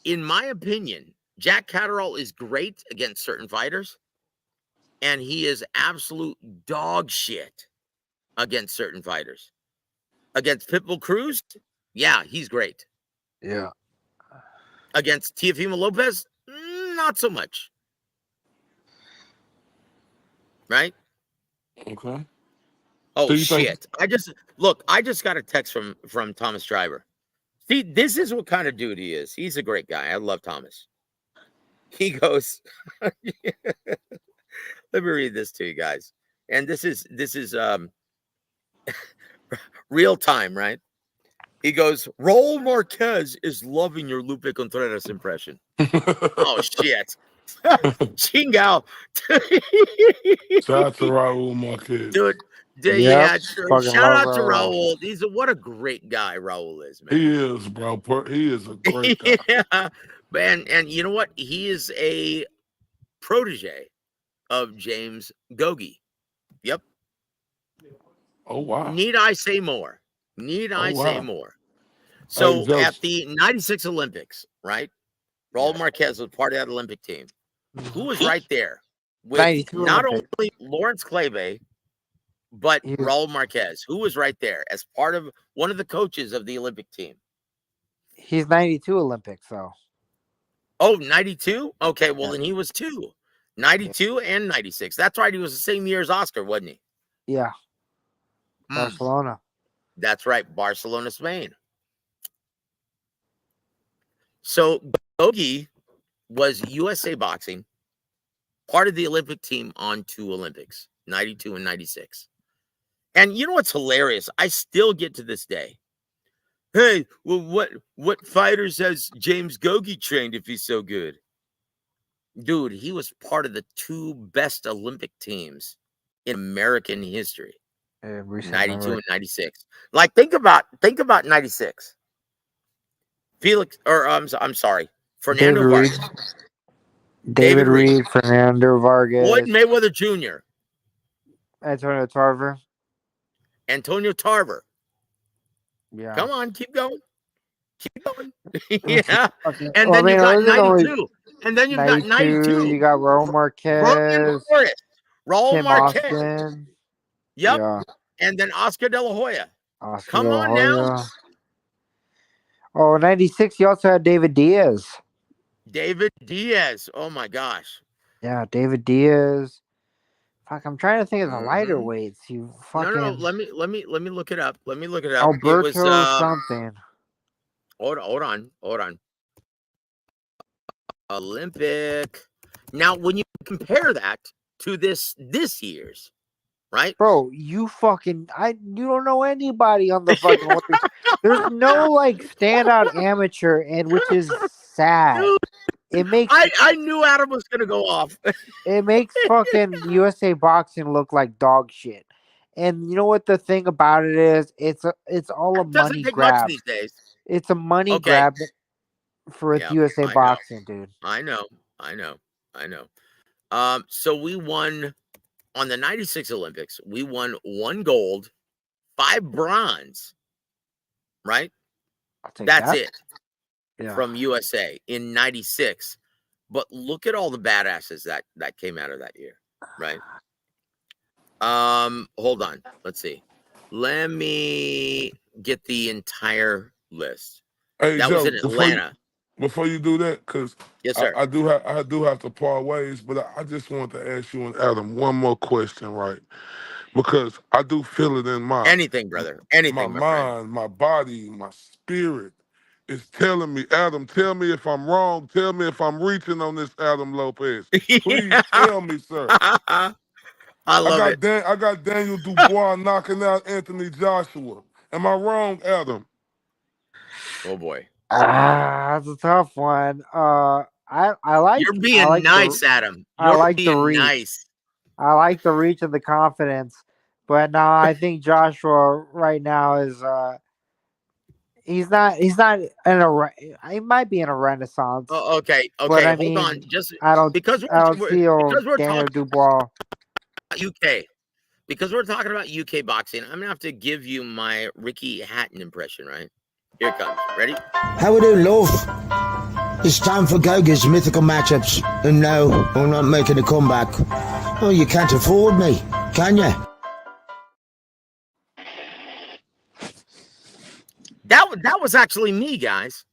in my opinion, Jack Catterall is great against certain fighters, and he is absolute dog shit against certain fighters. Against Pitbull Cruz, yeah, he's great. Yeah. Against Teofimo Lopez, not so much. Right? Okay. Oh, So you shit. think- I just got a text from Thomas Driver. See, this is what kind of dude he is. He's a great guy. I love Thomas. He goes, let me read this to you guys. And this is real time, right? He goes, Raul Marquez is loving your Lupe Contreras impression. Oh, shit. Chingao. Shout out to Raul Marquez. Dude, Yep, yeah, fucking shout love out to Raul. Raul. What a great guy Raul is, man. He is, bro. He is a great guy. Yeah, man. And you know what? He is a protege of James Gogi. Yep. Oh, wow. Need I say more? Need I say more? So Joe. at the 96 Olympics, right? Raul Marquez was part of that Olympic team. Who was right there with 92 not Olympics. only Lawrence Clave, but He was- Raul Marquez? Who was right there as part of one of the coaches of the Olympic team? He's 92 Olympics, though. Oh, 92? Okay, well, Yeah. then he was two. 92 and 96. That's right. He was the same year as Oscar, wasn't he? Yeah. Barcelona. That's right. Barcelona, Spain. So Gogi was USA Boxing, part of the Olympic team on two Olympics, 92 and 96. And you know what's hilarious? I still get to this day. Hey, well, what fighters has James Gogi trained if he's so good? Dude, he was part of the two best Olympic teams in American history. 92 and 96. Like, think about 96. Felix, or I'm sorry, Fernando Vargas. David Reed, Fernando Vargas. Floyd Mayweather Jr. Antonio Tarver. Antonio Tarver. Yeah. Come on, keep going. Keep going. Yeah. Okay. And then you got 92. And then you've got 92. You got Raul Marquez. Raul Marquez. Austin. Yep. Yeah. And then Oscar De La Hoya. Oscar Come De La on now. Hoya. Oh, 96, you also had David Diaz. David Diaz. Oh my gosh. Yeah, David Diaz. Fuck, I'm trying to think of the lighter weights. You fucking No. Let me look it up. Let me look it up. Alberto It was, something. Hold on. Olympic. Now, when you compare that to this year's, right? Bro, you don't know anybody on the fucking Olympics. There's no like standout amateur, and which is sad. Dude, it makes I knew Adam was gonna go off. It makes fucking USA Boxing look like dog shit. And you know what the thing about it is? It's all a money grab. These days. It's a money grab for USA Boxing, dude. I know. So we won on the 96 Olympics. We won 1 gold, 5 bronze. Right? That's it. Yeah. From USA in 96. But look at all the badasses that came out of that year, right? Hold on. Let's see. Let me get the entire list. Hey, that Joe, was in Atlanta. before you do that, because Yes, sir. I do have to part ways, but I just want to ask you and Adam one more question, right? Because I do feel it in Anything, brother. Anything, my friend. mind, my body, my spirit is telling me, Adam, tell me if I'm wrong. Tell me if I'm reaching on this Adam Lopez. Please tell me, sir. I love it. I got Daniel Dubois knocking out Anthony Joshua. Am I wrong, Adam? Oh boy. That's a tough one. I You're like being nice, Adam. I You're like the being reach. nice. I like the reach and the confidence, but no, I think Joshua right now is he's not in he might be in a renaissance, Oh, okay. but Okay. I Hold on. mean Just I don't feel because we're Daniel talking Dubois. about UK. Because we're talking about UK boxing, I'm gonna have to give you my Ricky Hatton impression, right? Here it comes. Ready? How we doing, love? It's time for Goga's mythical matchups, and no, I'm not making a comeback. Oh, you can't afford me, can you? That was actually me, guys.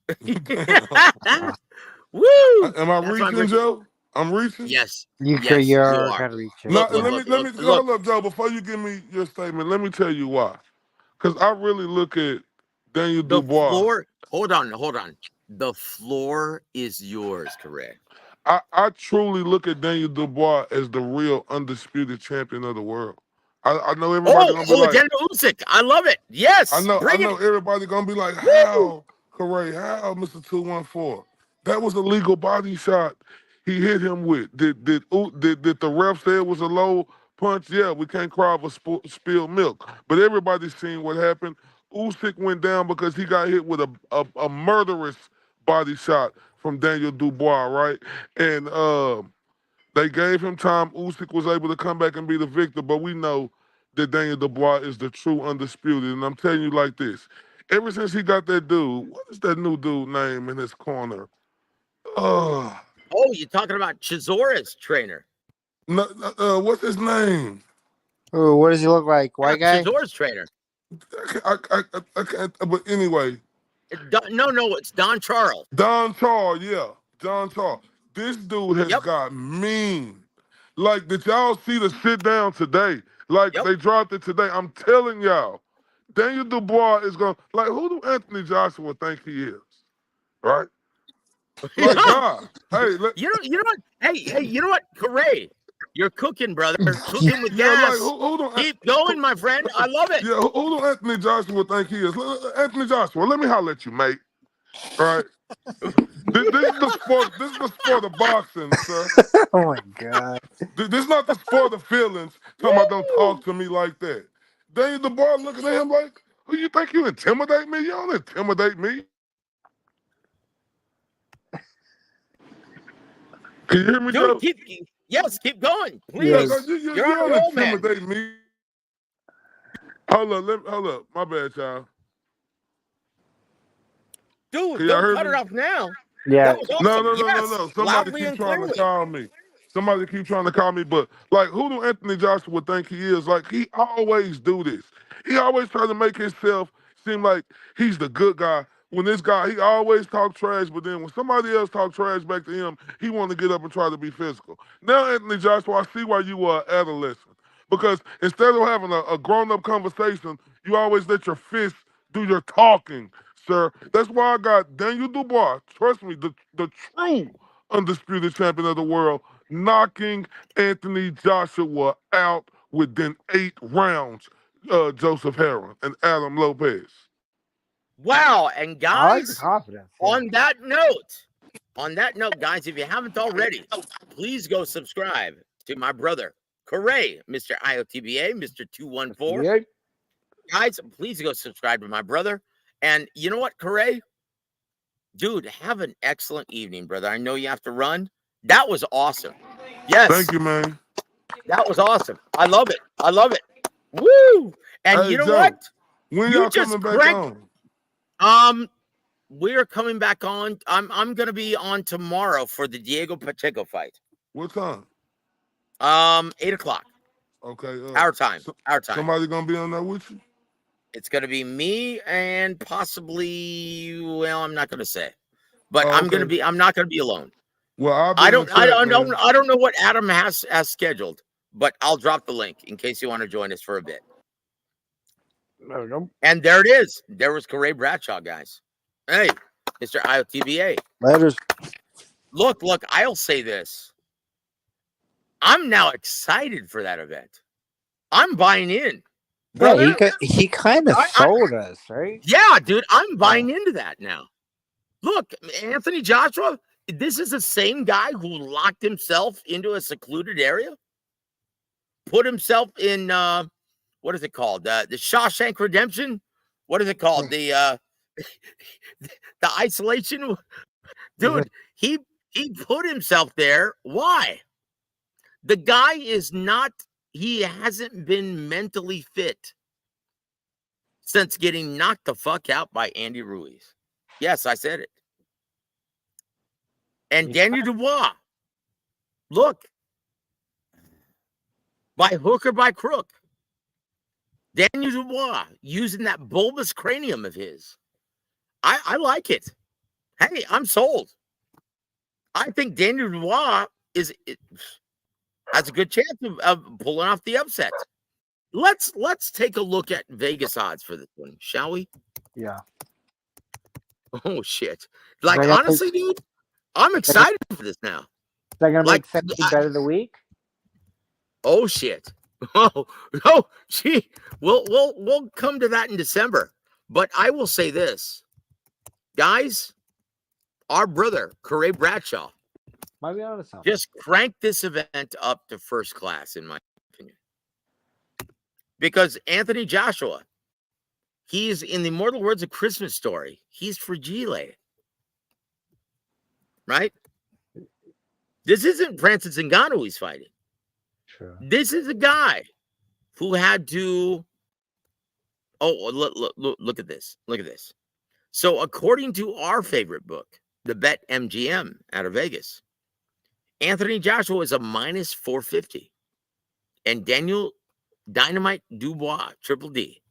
Woo! Am I That's my reaching, Joe? I'm reaching. Yes, You could yes, you you're are. gonna reach it. No, Look, and look, Yeah. let look, me look, hold up, Joe. Before you give me your statement, let me tell you why. Because I really look at Daniel the Dubois. floor. Hold on. The floor is yours, correct? I truly look at Daniel Dubois as the real undisputed champion of the world. I know everybody gonna be like, Daniel Usyk. I love it. Yes, I bring know it. everybody gonna be like, Woo! how, Corey, how, Mr. 214? That was a legal body shot he hit him with. Did the ref say it was a low punch? Yeah, we can't cry over spilled milk. But everybody's seen what happened. Usyk went down because he got hit with a murderous body shot from Daniel Dubois, right? And they gave him time. Usyk was able to come back and be the victor, but we know that Daniel Dubois is the true undisputed. And I'm telling you like this. Ever since he got that dude, what is that new dude name in his corner? Uh, Oh, you're talking about Chisora's trainer. what's his name? Ooh, what does he look like? Yeah, White guy? Chisora's trainer. I can't, but anyway, No, it's Don Charles. Don Charles, yeah. Don Charles. This dude has Yep, got mean. Like, did y'all see the sit down today? Like, yep. they dropped it today. I'm telling y'all, Daniel Dubois is going to, like, who do Anthony Joshua think he is? Right? Like, God. Hey, You know what? Hey, you know what? Corey, you're cooking, brother. Cooking with yeah, like, gas. who do, Keep going, my friend. I love it. yeah, who do Anthony Joshua think he is? Anthony Joshua, let me holler at you, mate. Right? This is the sport. This is the sport of boxing, sir. Oh my god. This is not the sport of feelings. Talking about don't talk to me like that. Daniel Dubois looking at him like, who you think you intimidate me? You don't intimidate me. Can you hear me, Dude, Joe? keep going, Yeah, Yes. please. you You're on a don't roll, man. intimidate me. Hold up. My bad, y'all. Dude, Can y'all don't hear cut me? it off now. Yeah. That was awesome. Yes, No. Somebody loudly keep and trying to clearly. call me. Somebody keep trying to call me, but like, who do Anthony Joshua think he is? Like, he always do this. He always try to make himself seem like he's the good guy. When this guy, he always talk trash, but then when somebody else talk trash back to him, he want to get up and try to be physical. Now, Anthony Joshua, I see why you were an adolescent. Because instead of having a grown-up conversation, you always let your fists do your talking, sir. That's why I got Daniel Dubois, trust me, the true undisputed champion of the world, knocking Anthony Joshua out within 8 rounds, Joseph Herron and Adam Lopez. Wow. And I like the guys, confidence. Yeah. on that note, guys, if you haven't already, please go subscribe to my brother, Corey, Mr. IOTBA, Mr. 214. Yeah. Guys, please go subscribe to my brother. And you know what, Corey? Dude, have an excellent evening, brother. I know you have to run. That was awesome. Yes, Thank you, man. that was awesome. I love it. I love it. Woo! And Hey, you know what? Joe, when You y'all just coming back cranked. on? We're coming back on. I'm gonna be on tomorrow for the Diego Pacheco fight. What time? 8:00. Okay. Our time. Our time. Somebody gonna be on there with you? It's gonna be me and possibly, well, I'm not gonna say. But Oh, I'm okay. not gonna be alone. Well, I'll be I in the don't I chat, don't man. I don't know what Adam has scheduled, but I'll drop the link in case you want to join us for a bit. No. And there it is. There was Corey Bradshaw, guys. Hey, Mr. IOTBA. Letters. Look, I'll say this. I'm now excited for that event. I'm buying in. Yeah, Brother, he kind of sold us, right? yeah, dude, I'm buying into that now. Look, Anthony Joshua, this is the same guy who locked himself into a secluded area, put himself in what is it called? The Shawshank Redemption? What is it called? The isolation. Dude, he put himself there. Why? The guy he hasn't been mentally fit since getting knocked the fuck out by Andy Ruiz. Yes, I said it. And Daniel Dubois, look, by hook or by crook, Daniel Dubois using that bulbous cranium of his. I like it. Hey, I'm sold. I think Daniel Dubois has a good chance of pulling off the upset. Let's take a look at Vegas odds for this one, shall we? Yeah. Oh shit! Like honestly, dude, I'm excited for this now. Is that gonna Like, make 17 bet of the week? Oh shit! Oh, gee, we'll come to that in December. But I will say this, guys, our brother Corey Bradshaw Might be onto something. just cranked this event up to first class, in my opinion, because Anthony Joshua, he's in the immortal words of Christmas Story, he's fragile, right? This isn't Francis Ngannou he's fighting. True. This is a guy who had to. Oh, look at this. Look at this. So, according to our favorite book, the Bet MGM out of Vegas, Anthony Joshua is a minus 450, and Daniel Dynamite Dubois Triple D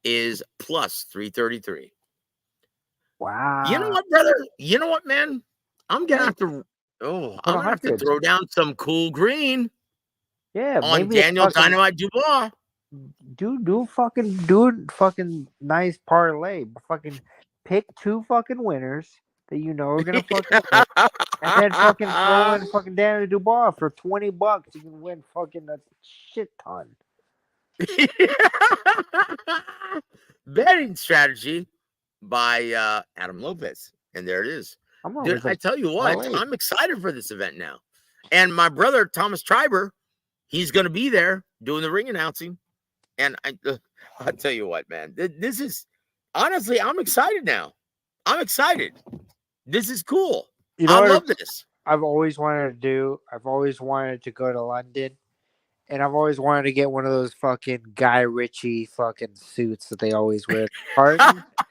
is plus 333. Wow. You know what, brother? You know what, man? I'm gonna have to. Oh, I'm gonna have to throw down some cool green. Yeah, on Daniel Dynamite Dubois. Do fucking nice parlay. Fucking pick 2 fucking winners that you know are gonna fucking win, and then fucking throw in fucking Daniel Dubois for $20. You can win fucking a shit ton. Betting strategy by Adam Lopez, and there it is. Dude, I tell you what, I'm excited for this event now, and my brother Thomas Triber. He's going to be there doing the ring announcing. And I'll tell you what, man, this is honestly, I'm excited now. I'm excited. This is cool. You know I love this. I've always wanted to do. I've always wanted to go to London, and I've always wanted to get one of those fucking Guy Ritchie fucking suits that they always wear.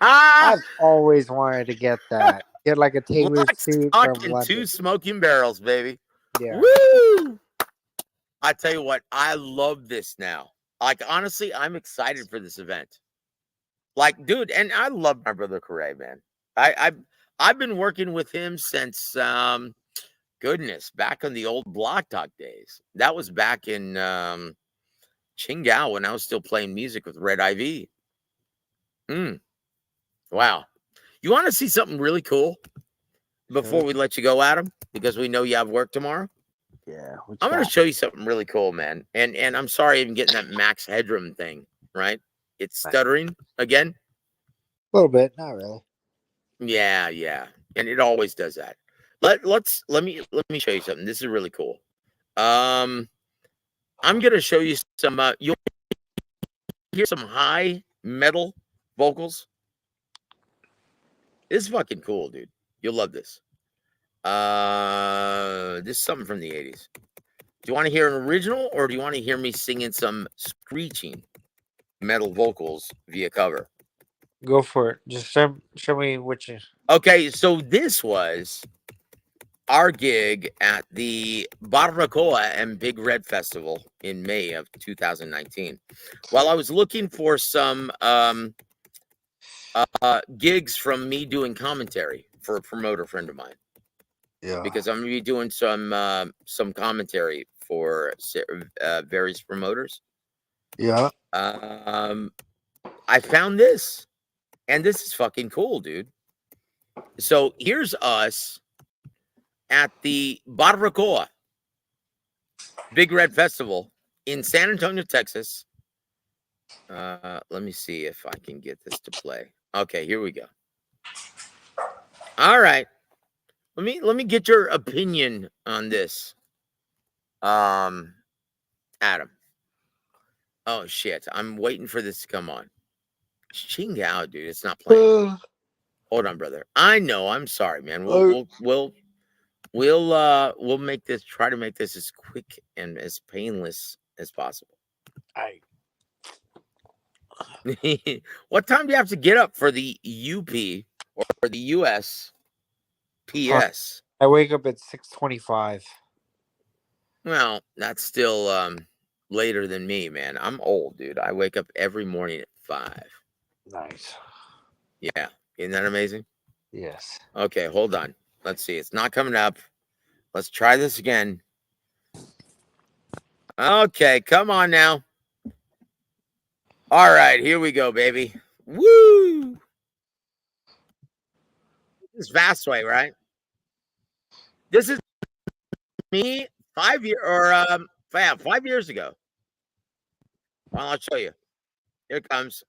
I've always wanted to get that. Get like a tailored suit from London. 2 smoking barrels, baby. Yeah. Woo! I tell you what, I love this now. Like, honestly, I'm excited for this event. Like, dude, and I love my brother Corey, man. I've been working with him since goodness, back on the old Block Talk days. That was back in Qingdao when I was still playing music with Red IV. Wow. You want to see something really cool before we let you go, Adam? Because we know you have work tomorrow. Yeah, I'm going to show you something really cool, man. And I'm sorry I'm getting that Max Headroom thing, right? It's stuttering again. A little bit, not really. Yeah. And it always does that. Let me show you something. This is really cool. I'm going to show you some you'll hear some high metal vocals. This is fucking cool, dude. You'll love this. This is something from the 80s. Do you want to hear an original, or do you want to hear me singing some screeching metal vocals via cover? Go for it. Just show me which is. Okay, so this was our gig at the Barbacoa and Big Red Festival in May of 2019. While I was looking for some gigs from me doing commentary for a promoter friend of mine Yeah. because I'm gonna be doing some commentary for various promoters. Yeah. I found this, and this is fucking cool, dude. So here's us at the Barbacoa Big Red Festival in San Antonio, Texas. Let me see if I can get this to play. Okay, here we go. All right. Let me get your opinion on this. Adam. Oh shit. I'm waiting for this to come on. Ching out, dude. It's not playing. Hold on, brother. I know. I'm sorry, man. We'll make this, try to make this as quick and as painless as possible. What time do you have to get up for the UP or the US PS? I wake up at 6:25. Well, that's still later than me, man. I'm old, dude. I wake up every morning at 5. Nice. Yeah. Isn't that amazing? Yes. Okay, hold on. Let's see. It's not coming up. Let's try this again. Okay, come on now. All right, here we go, baby. Woo! This is Vastway, right? This is me 5 years ago. Well, I'll show you. Here it comes.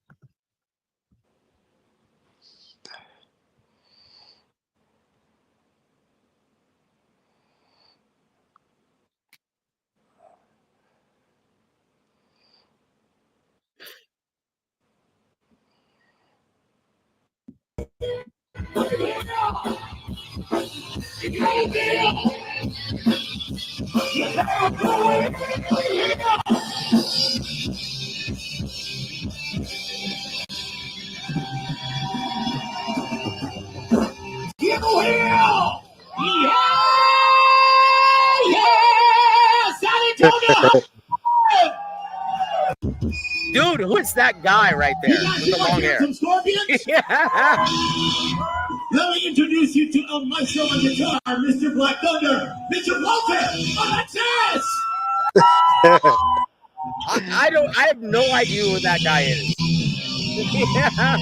Dude, who's that guy right there with the long hair? Some scorpions? Yeah. Let me introduce you to a maestro on guitar, Mr. Black Thunder, Mr. Walter Alexis! I have no idea who that guy is. Yeah.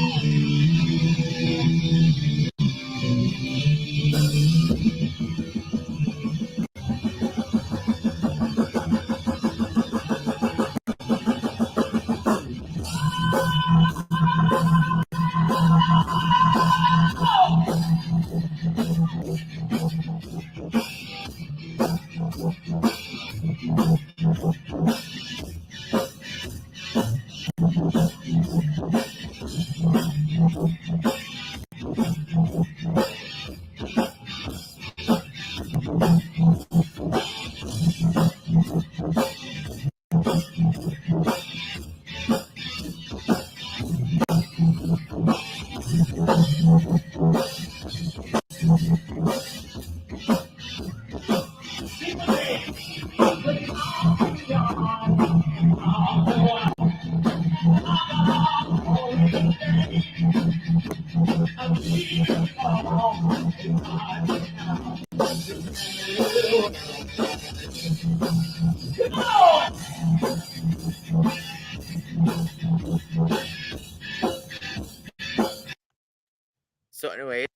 So anyway,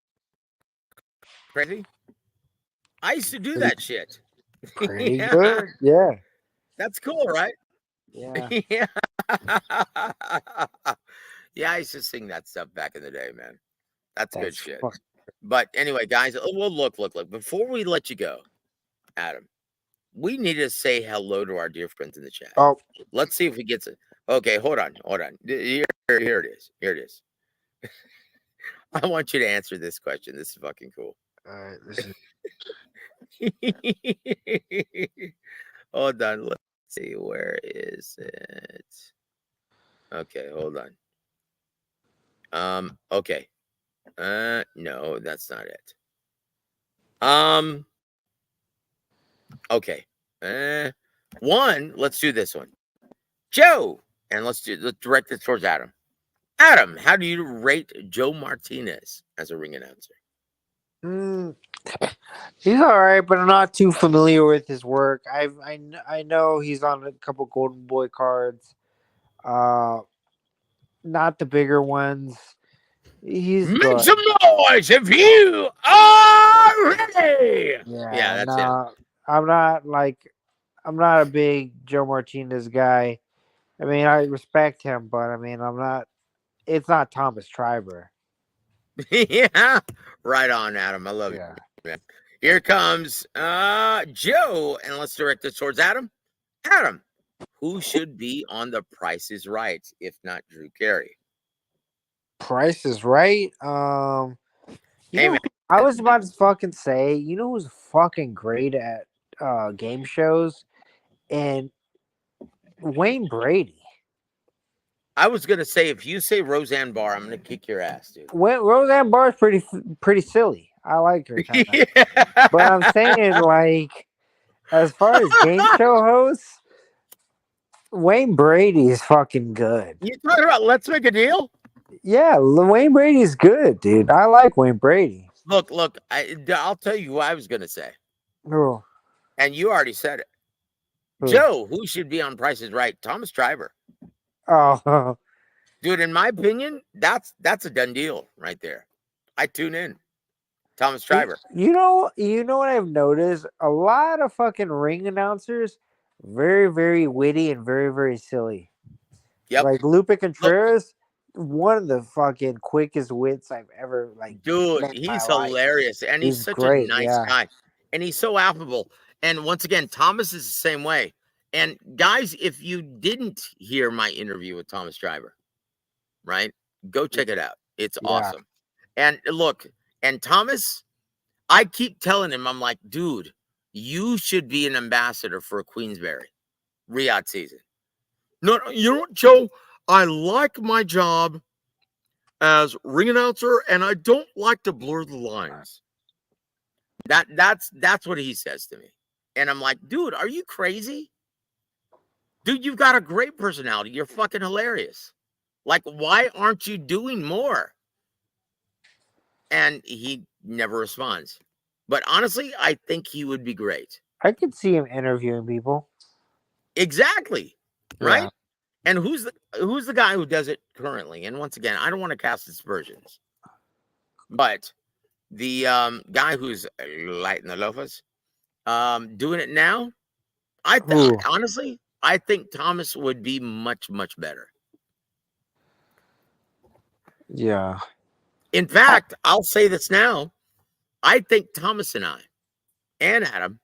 crazy. I used to do that shit. Pretty Yeah. good. Yeah. That's cool, right? Yeah. Yeah. Yeah, I used to sing that stuff back in the day, man. That's good shit. But anyway, guys, well, look. Before we let you go, Adam, we need to say hello to our dear friends in the chat. Oh, let's see if he gets it. Okay, hold on. Here it is. I want you to answer this question. This is fucking cool. all right. This is Hold on. Let's see. Where is it? Okay, hold on. Okay. No, that's not it. Okay. Let's do this one. Joe, and let's direct this towards Adam. Adam, how do you rate Joe Martinez as a ring announcer? Mm, he's all right, but I'm not too familiar with his work. I know he's on a couple Golden Boy cards. Uh, not the bigger ones. He's Make good. some noise if you are ready. Yeah, Yeah, that's him. no, I'm not a big Joe Martinez guy. I mean, I respect him, but I mean, I'm not. It's not Thomas Triber. Yeah, right on, Adam. I love you, Yeah. man. Here comes Joe, and let's direct this towards Adam. Adam, who should be on The Price is Right if not Drew Carey? Price is Right. You Hey, know, man. I was about to fucking say, you know who's fucking great at game shows? And Wayne Brady. I was gonna say if you say Roseanne Barr, I'm gonna kick your ass, dude. Roseanne Barr is pretty silly. I like her kind of. But I'm saying, like, as far as game show hosts, Wayne Brady is fucking good. You talking about Let's Make a Deal? Yeah, Wayne Brady's good, dude. I like Wayne Brady. Look. I'll tell you who I was gonna say, Oh, and you already said it. who? Joe, who should be on Price is Right? Thomas Triber. Oh, Dude, in my opinion, that's a done deal right there. I tune in. Thomas Triber. you know what I've noticed? A lot of fucking ring announcers, very, very witty and very, very silly. Yep. Like Lupe Look, Contreras, one of the fucking quickest wits I've ever dude, met in my he's life. hilarious, and he's He's such a great, nice yeah. guy, and he's so affable. And once again, Thomas is the same way. And guys, if you didn't hear my interview with Thomas Driver, right, go check it out. It's Yeah. awesome. And look, and Thomas, I keep telling him, I'm like, dude, you should be an ambassador for Queensberry Riyadh season. No, you know what, Joe? I like my job as ring announcer, and I don't like to blur the lines. That's what he says to me. And I'm like, dude, are you crazy? Dude, you've got a great personality. You're fucking hilarious. Like, why aren't you doing more? And he never responds. But honestly, I think he would be great. I could see him interviewing people. Exactly. Right? Yeah. And who's the guy who does it currently? And once again, I don't want to cast aspersions. But the guy who's lighting the LOPEZ, doing it now, Who? honestly, I think Thomas would be much, much better. Yeah. In fact, I'll say this now. I think Thomas and I and Adam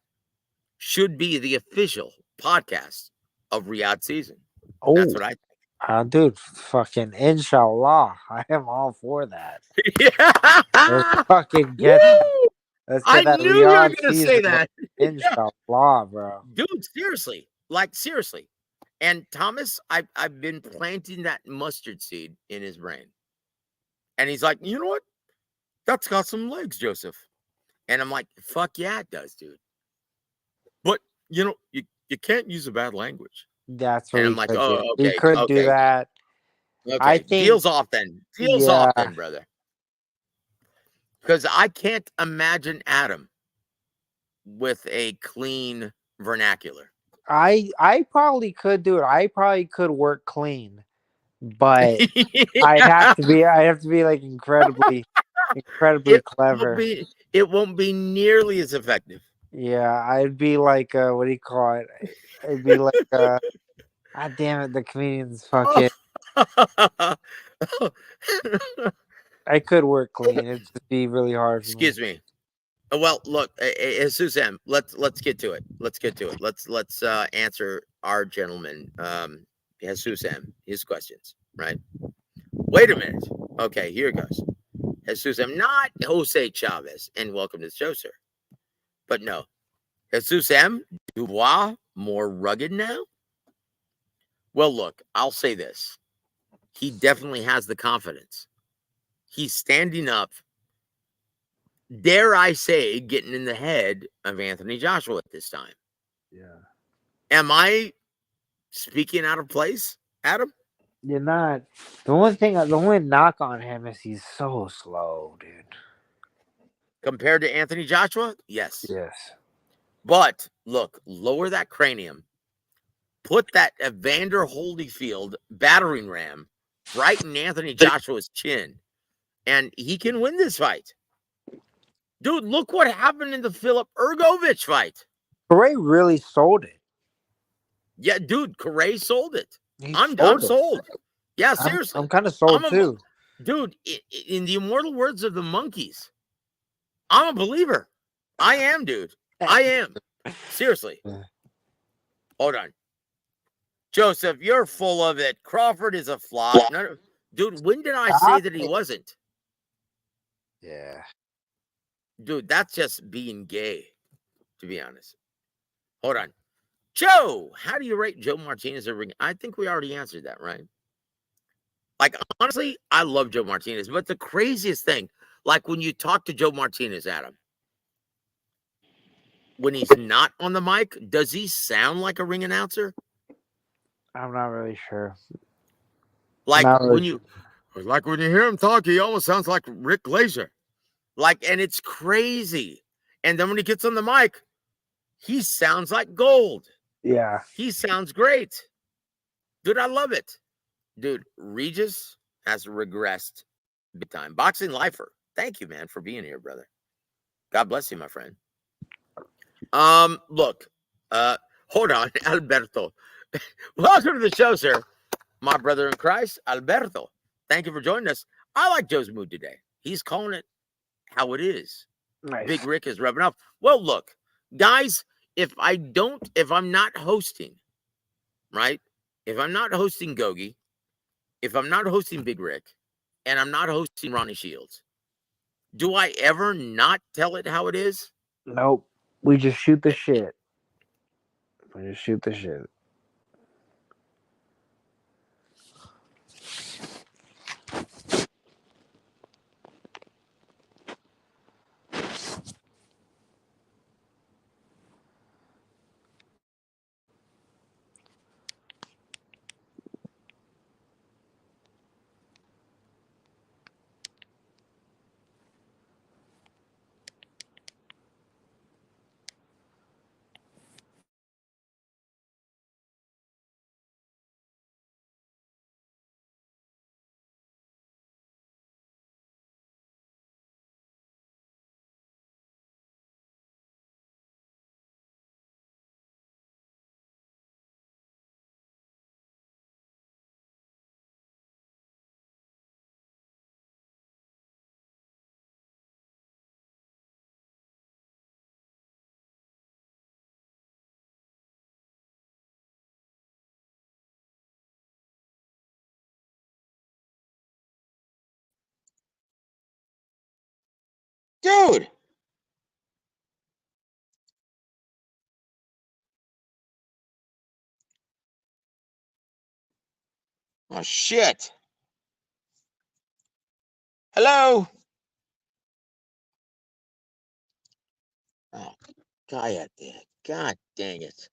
should be the official podcast of Riyadh season. Oh, That's what I think. dude, fucking inshallah. I am all for that. Yeah. Let's fucking get that. Let's I get that knew you were Riyadh going to say season. that. Inshallah, bro. Dude, seriously. Like, seriously. And Thomas, I've been planting that mustard seed in his brain. And he's like, you know what? That's got some legs, Joseph. And I'm like, fuck yeah, it does, dude. But, you know, you can't use a bad language. That's what And he I'm like, could oh, do. okay. He could do that. Okay. I think Deals off then. Deals off Yeah. then, brother. Because I can't imagine Adam with a clean vernacular. I probably could do it. I probably could work clean, but I'd have to be like incredibly clever. It won't be nearly as effective. Yeah, I'd be like what do you call it? It'd be like God damn it, the comedians fucking I could work clean. It'd just be really hard for Excuse me. Well, look, Jesus M. Let's get to it. Let's answer our gentleman, Jesus M. His questions. Right. Wait a minute. Okay, here it goes. Jesus M. Not Jose Chavez. And welcome to the show, sir. But no, Jesus M. Dubois more rugged now. Well, look, I'll say this. He definitely has the confidence. He's standing up, dare I say, getting in the head of Anthony Joshua at this time. Yeah. Am I speaking out of place, Adam? You're not. The only knock on him is he's so slow, dude. compared to Anthony Joshua? Yes. Yes. But look, lower that cranium, put that Evander Holyfield battering ram right in Anthony Joshua's chin, and he can win this fight. Dude, look what happened in the Philip Ergovich fight. Corey really sold it. Yeah, dude, Correa sold it. He I'm sold it. sold. Yeah, I'm seriously. kind of sold I'm too. Dude, in the immortal words of the monkeys, I'm a believer. I am, dude. I am. Seriously. Yeah. Hold on. Joseph, you're full of it. Crawford is a flop. Dude, when did I say that he wasn't? Yeah. Dude, that's just being gay, to be honest. Hold on. Joe, how do you rate Joe Martinez a ring? I think we already answered that, right? Like, honestly, I love Joe Martinez, but the craziest thing, like when you talk to Joe Martinez, Adam, when he's not on the mic, does he sound like a ring announcer? I'm not really sure. Like Not really when you hear him talk, he almost sounds like Rick Glazer. Like, and it's crazy. And then when he gets on the mic, he sounds like gold. Yeah. He sounds great. Dude, I love it. Dude, Regis has regressed big time. Boxing Lifer, thank you, man, for being here, brother. God bless you, my friend. Look, hold on, Alberto. Welcome to the show, sir. My brother in Christ, Alberto. Thank you for joining us. I like Joe's mood today. He's calling it how it is. Nice. Big Rick is rubbing off. Well, look, guys, if I'm not hosting, right? If I'm not hosting Gogi, if I'm not hosting Big Rick, and I'm not hosting Ronnie Shields, do I ever not tell it how it is? Nope. We just shoot the shit. We just shoot the shit. Dude. Oh, shit. Hello. Oh, God dang it.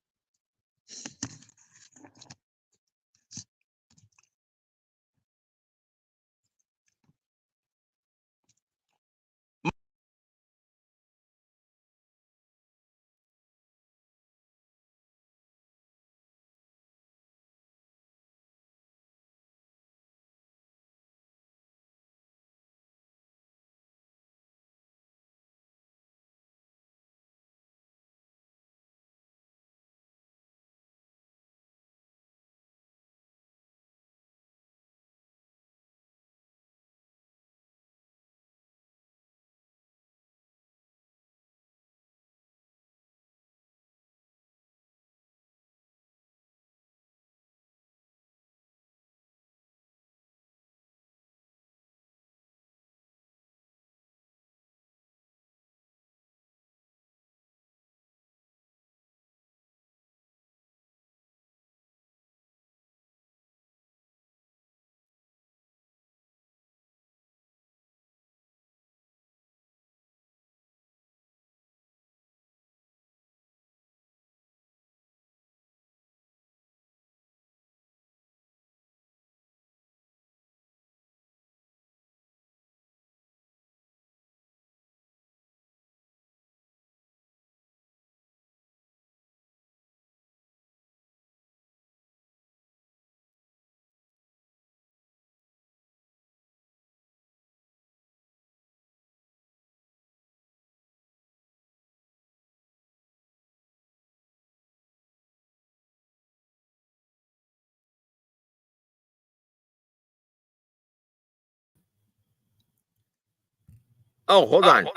Oh, hold on.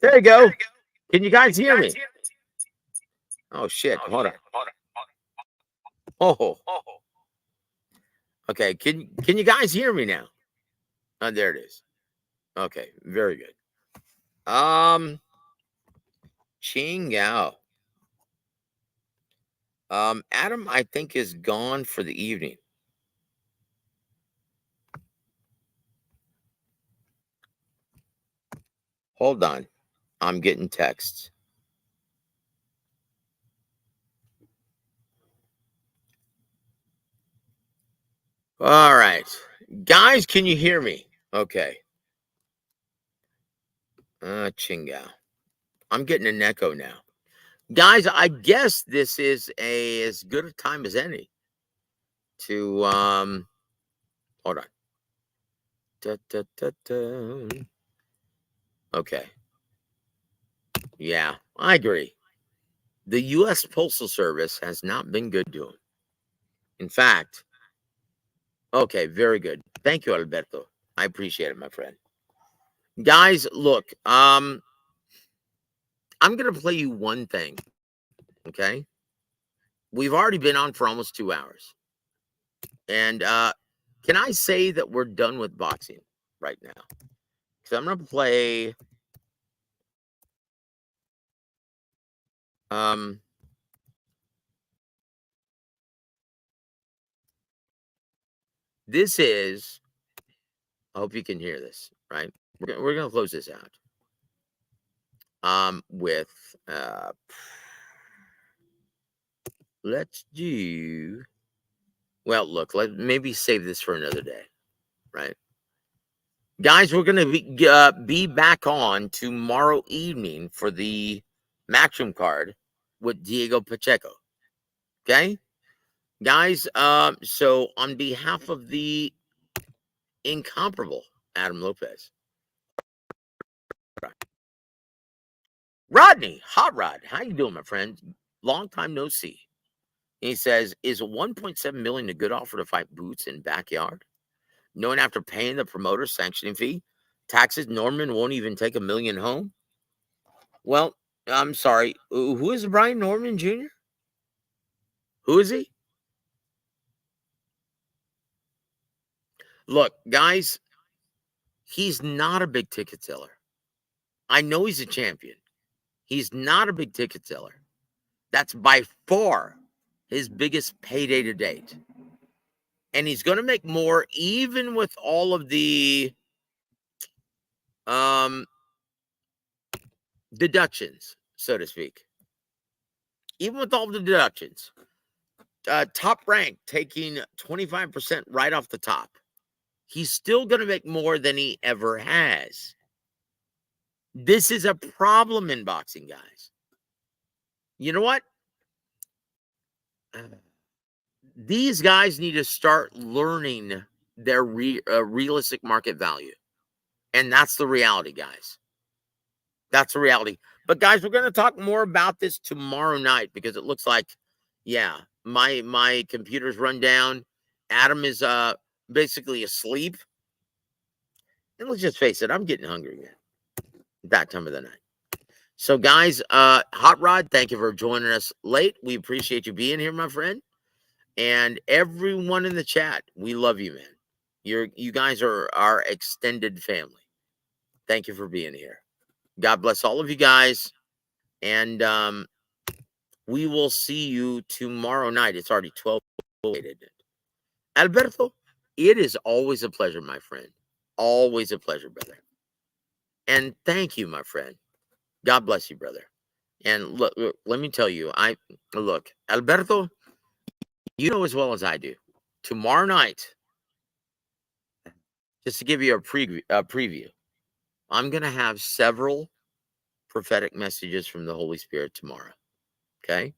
There you go. Can you guys hear me? Oh shit! Hold on. Oh. Okay. Can you guys hear me now? Oh, there it is. Okay. Very good. Chingao. Adam, I think, is gone for the evening. Hold on. I'm getting texts. All right. Guys, can you hear me? Okay. Chingao. I'm getting an echo now. Guys, I guess this is as good a time as any to hold on. Da, da, da, da. Okay. Yeah, I agree. The U.S. Postal Service has not been good to him. In fact, okay, very good. Thank you, Alberto. I appreciate it, my friend. Guys, look, I'm gonna play you one thing. Okay. We've already been on for almost 2 hours. And can I say that we're done with boxing right now? Because I'm gonna play this is, I hope you can hear this, right? We're gonna close this out. With let's do, well, look, let maybe save this for another day, right? Guys, we're gonna be back on tomorrow evening for the Matchroom card with Diego Pacheco. Okay, guys. So on behalf of the incomparable Adam Lopez, Rodney, Hot Rod, how you doing, my friend? Long time no see. He says, is 1.7 million a good offer to fight Boots in backyard? Knowing after paying the promoter sanctioning fee, taxes, Norman won't even take $1 million home? Well, I'm sorry. Who is Brian Norman Jr.? Who is he? Look, guys, he's not a big ticket seller. I know he's a champion. He's not a big ticket seller. That's by far his biggest payday to date. And he's going to make more even with all of the deductions, so to speak. Even with all the deductions. Top rank taking 25% right off the top. He's still going to make more than he ever has. This is a problem in boxing, guys. You know what? These guys need to start learning their realistic market value. And that's the reality, guys. That's the reality. But, guys, we're going to talk more about this tomorrow night because it looks like, yeah, my computer's run down. Adam is basically asleep. And let's just face it, I'm getting hungry, man, at that time of the night. So, guys, Hot Rod, thank you for joining us late. We appreciate you being here, my friend. And everyone in the chat, we love you, man. You guys are our extended family. Thank you for being here. God bless all of you guys. And we will see you tomorrow night. It's already 12. Alberto, it is always a pleasure, my friend. Always a pleasure, brother. And thank you, my friend. God bless you, brother. And look, let me tell you, Alberto, you know as well as I do, tomorrow night, just to give you a preview, I'm going to have several prophetic messages from the Holy Spirit tomorrow. Okay?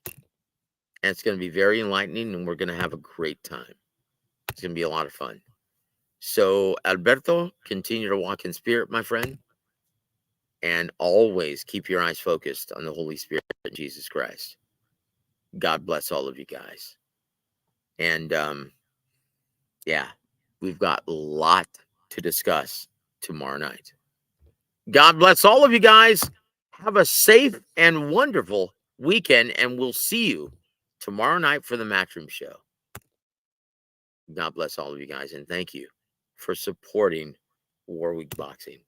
And it's going to be very enlightening, and we're going to have a great time. It's going to be a lot of fun. So, Alberto, continue to walk in spirit, my friend. And always keep your eyes focused on the Holy Spirit and Jesus Christ. God bless all of you guys. And, yeah, we've got a lot to discuss tomorrow night. God bless all of you guys. Have a safe and wonderful weekend, and we'll see you tomorrow night for the Matchroom Show. God bless all of you guys, and thank you for supporting Warweek Boxing.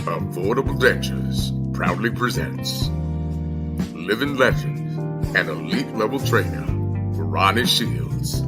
Affordable Dentures proudly presents living legend and elite level trainer Ronnie Shields.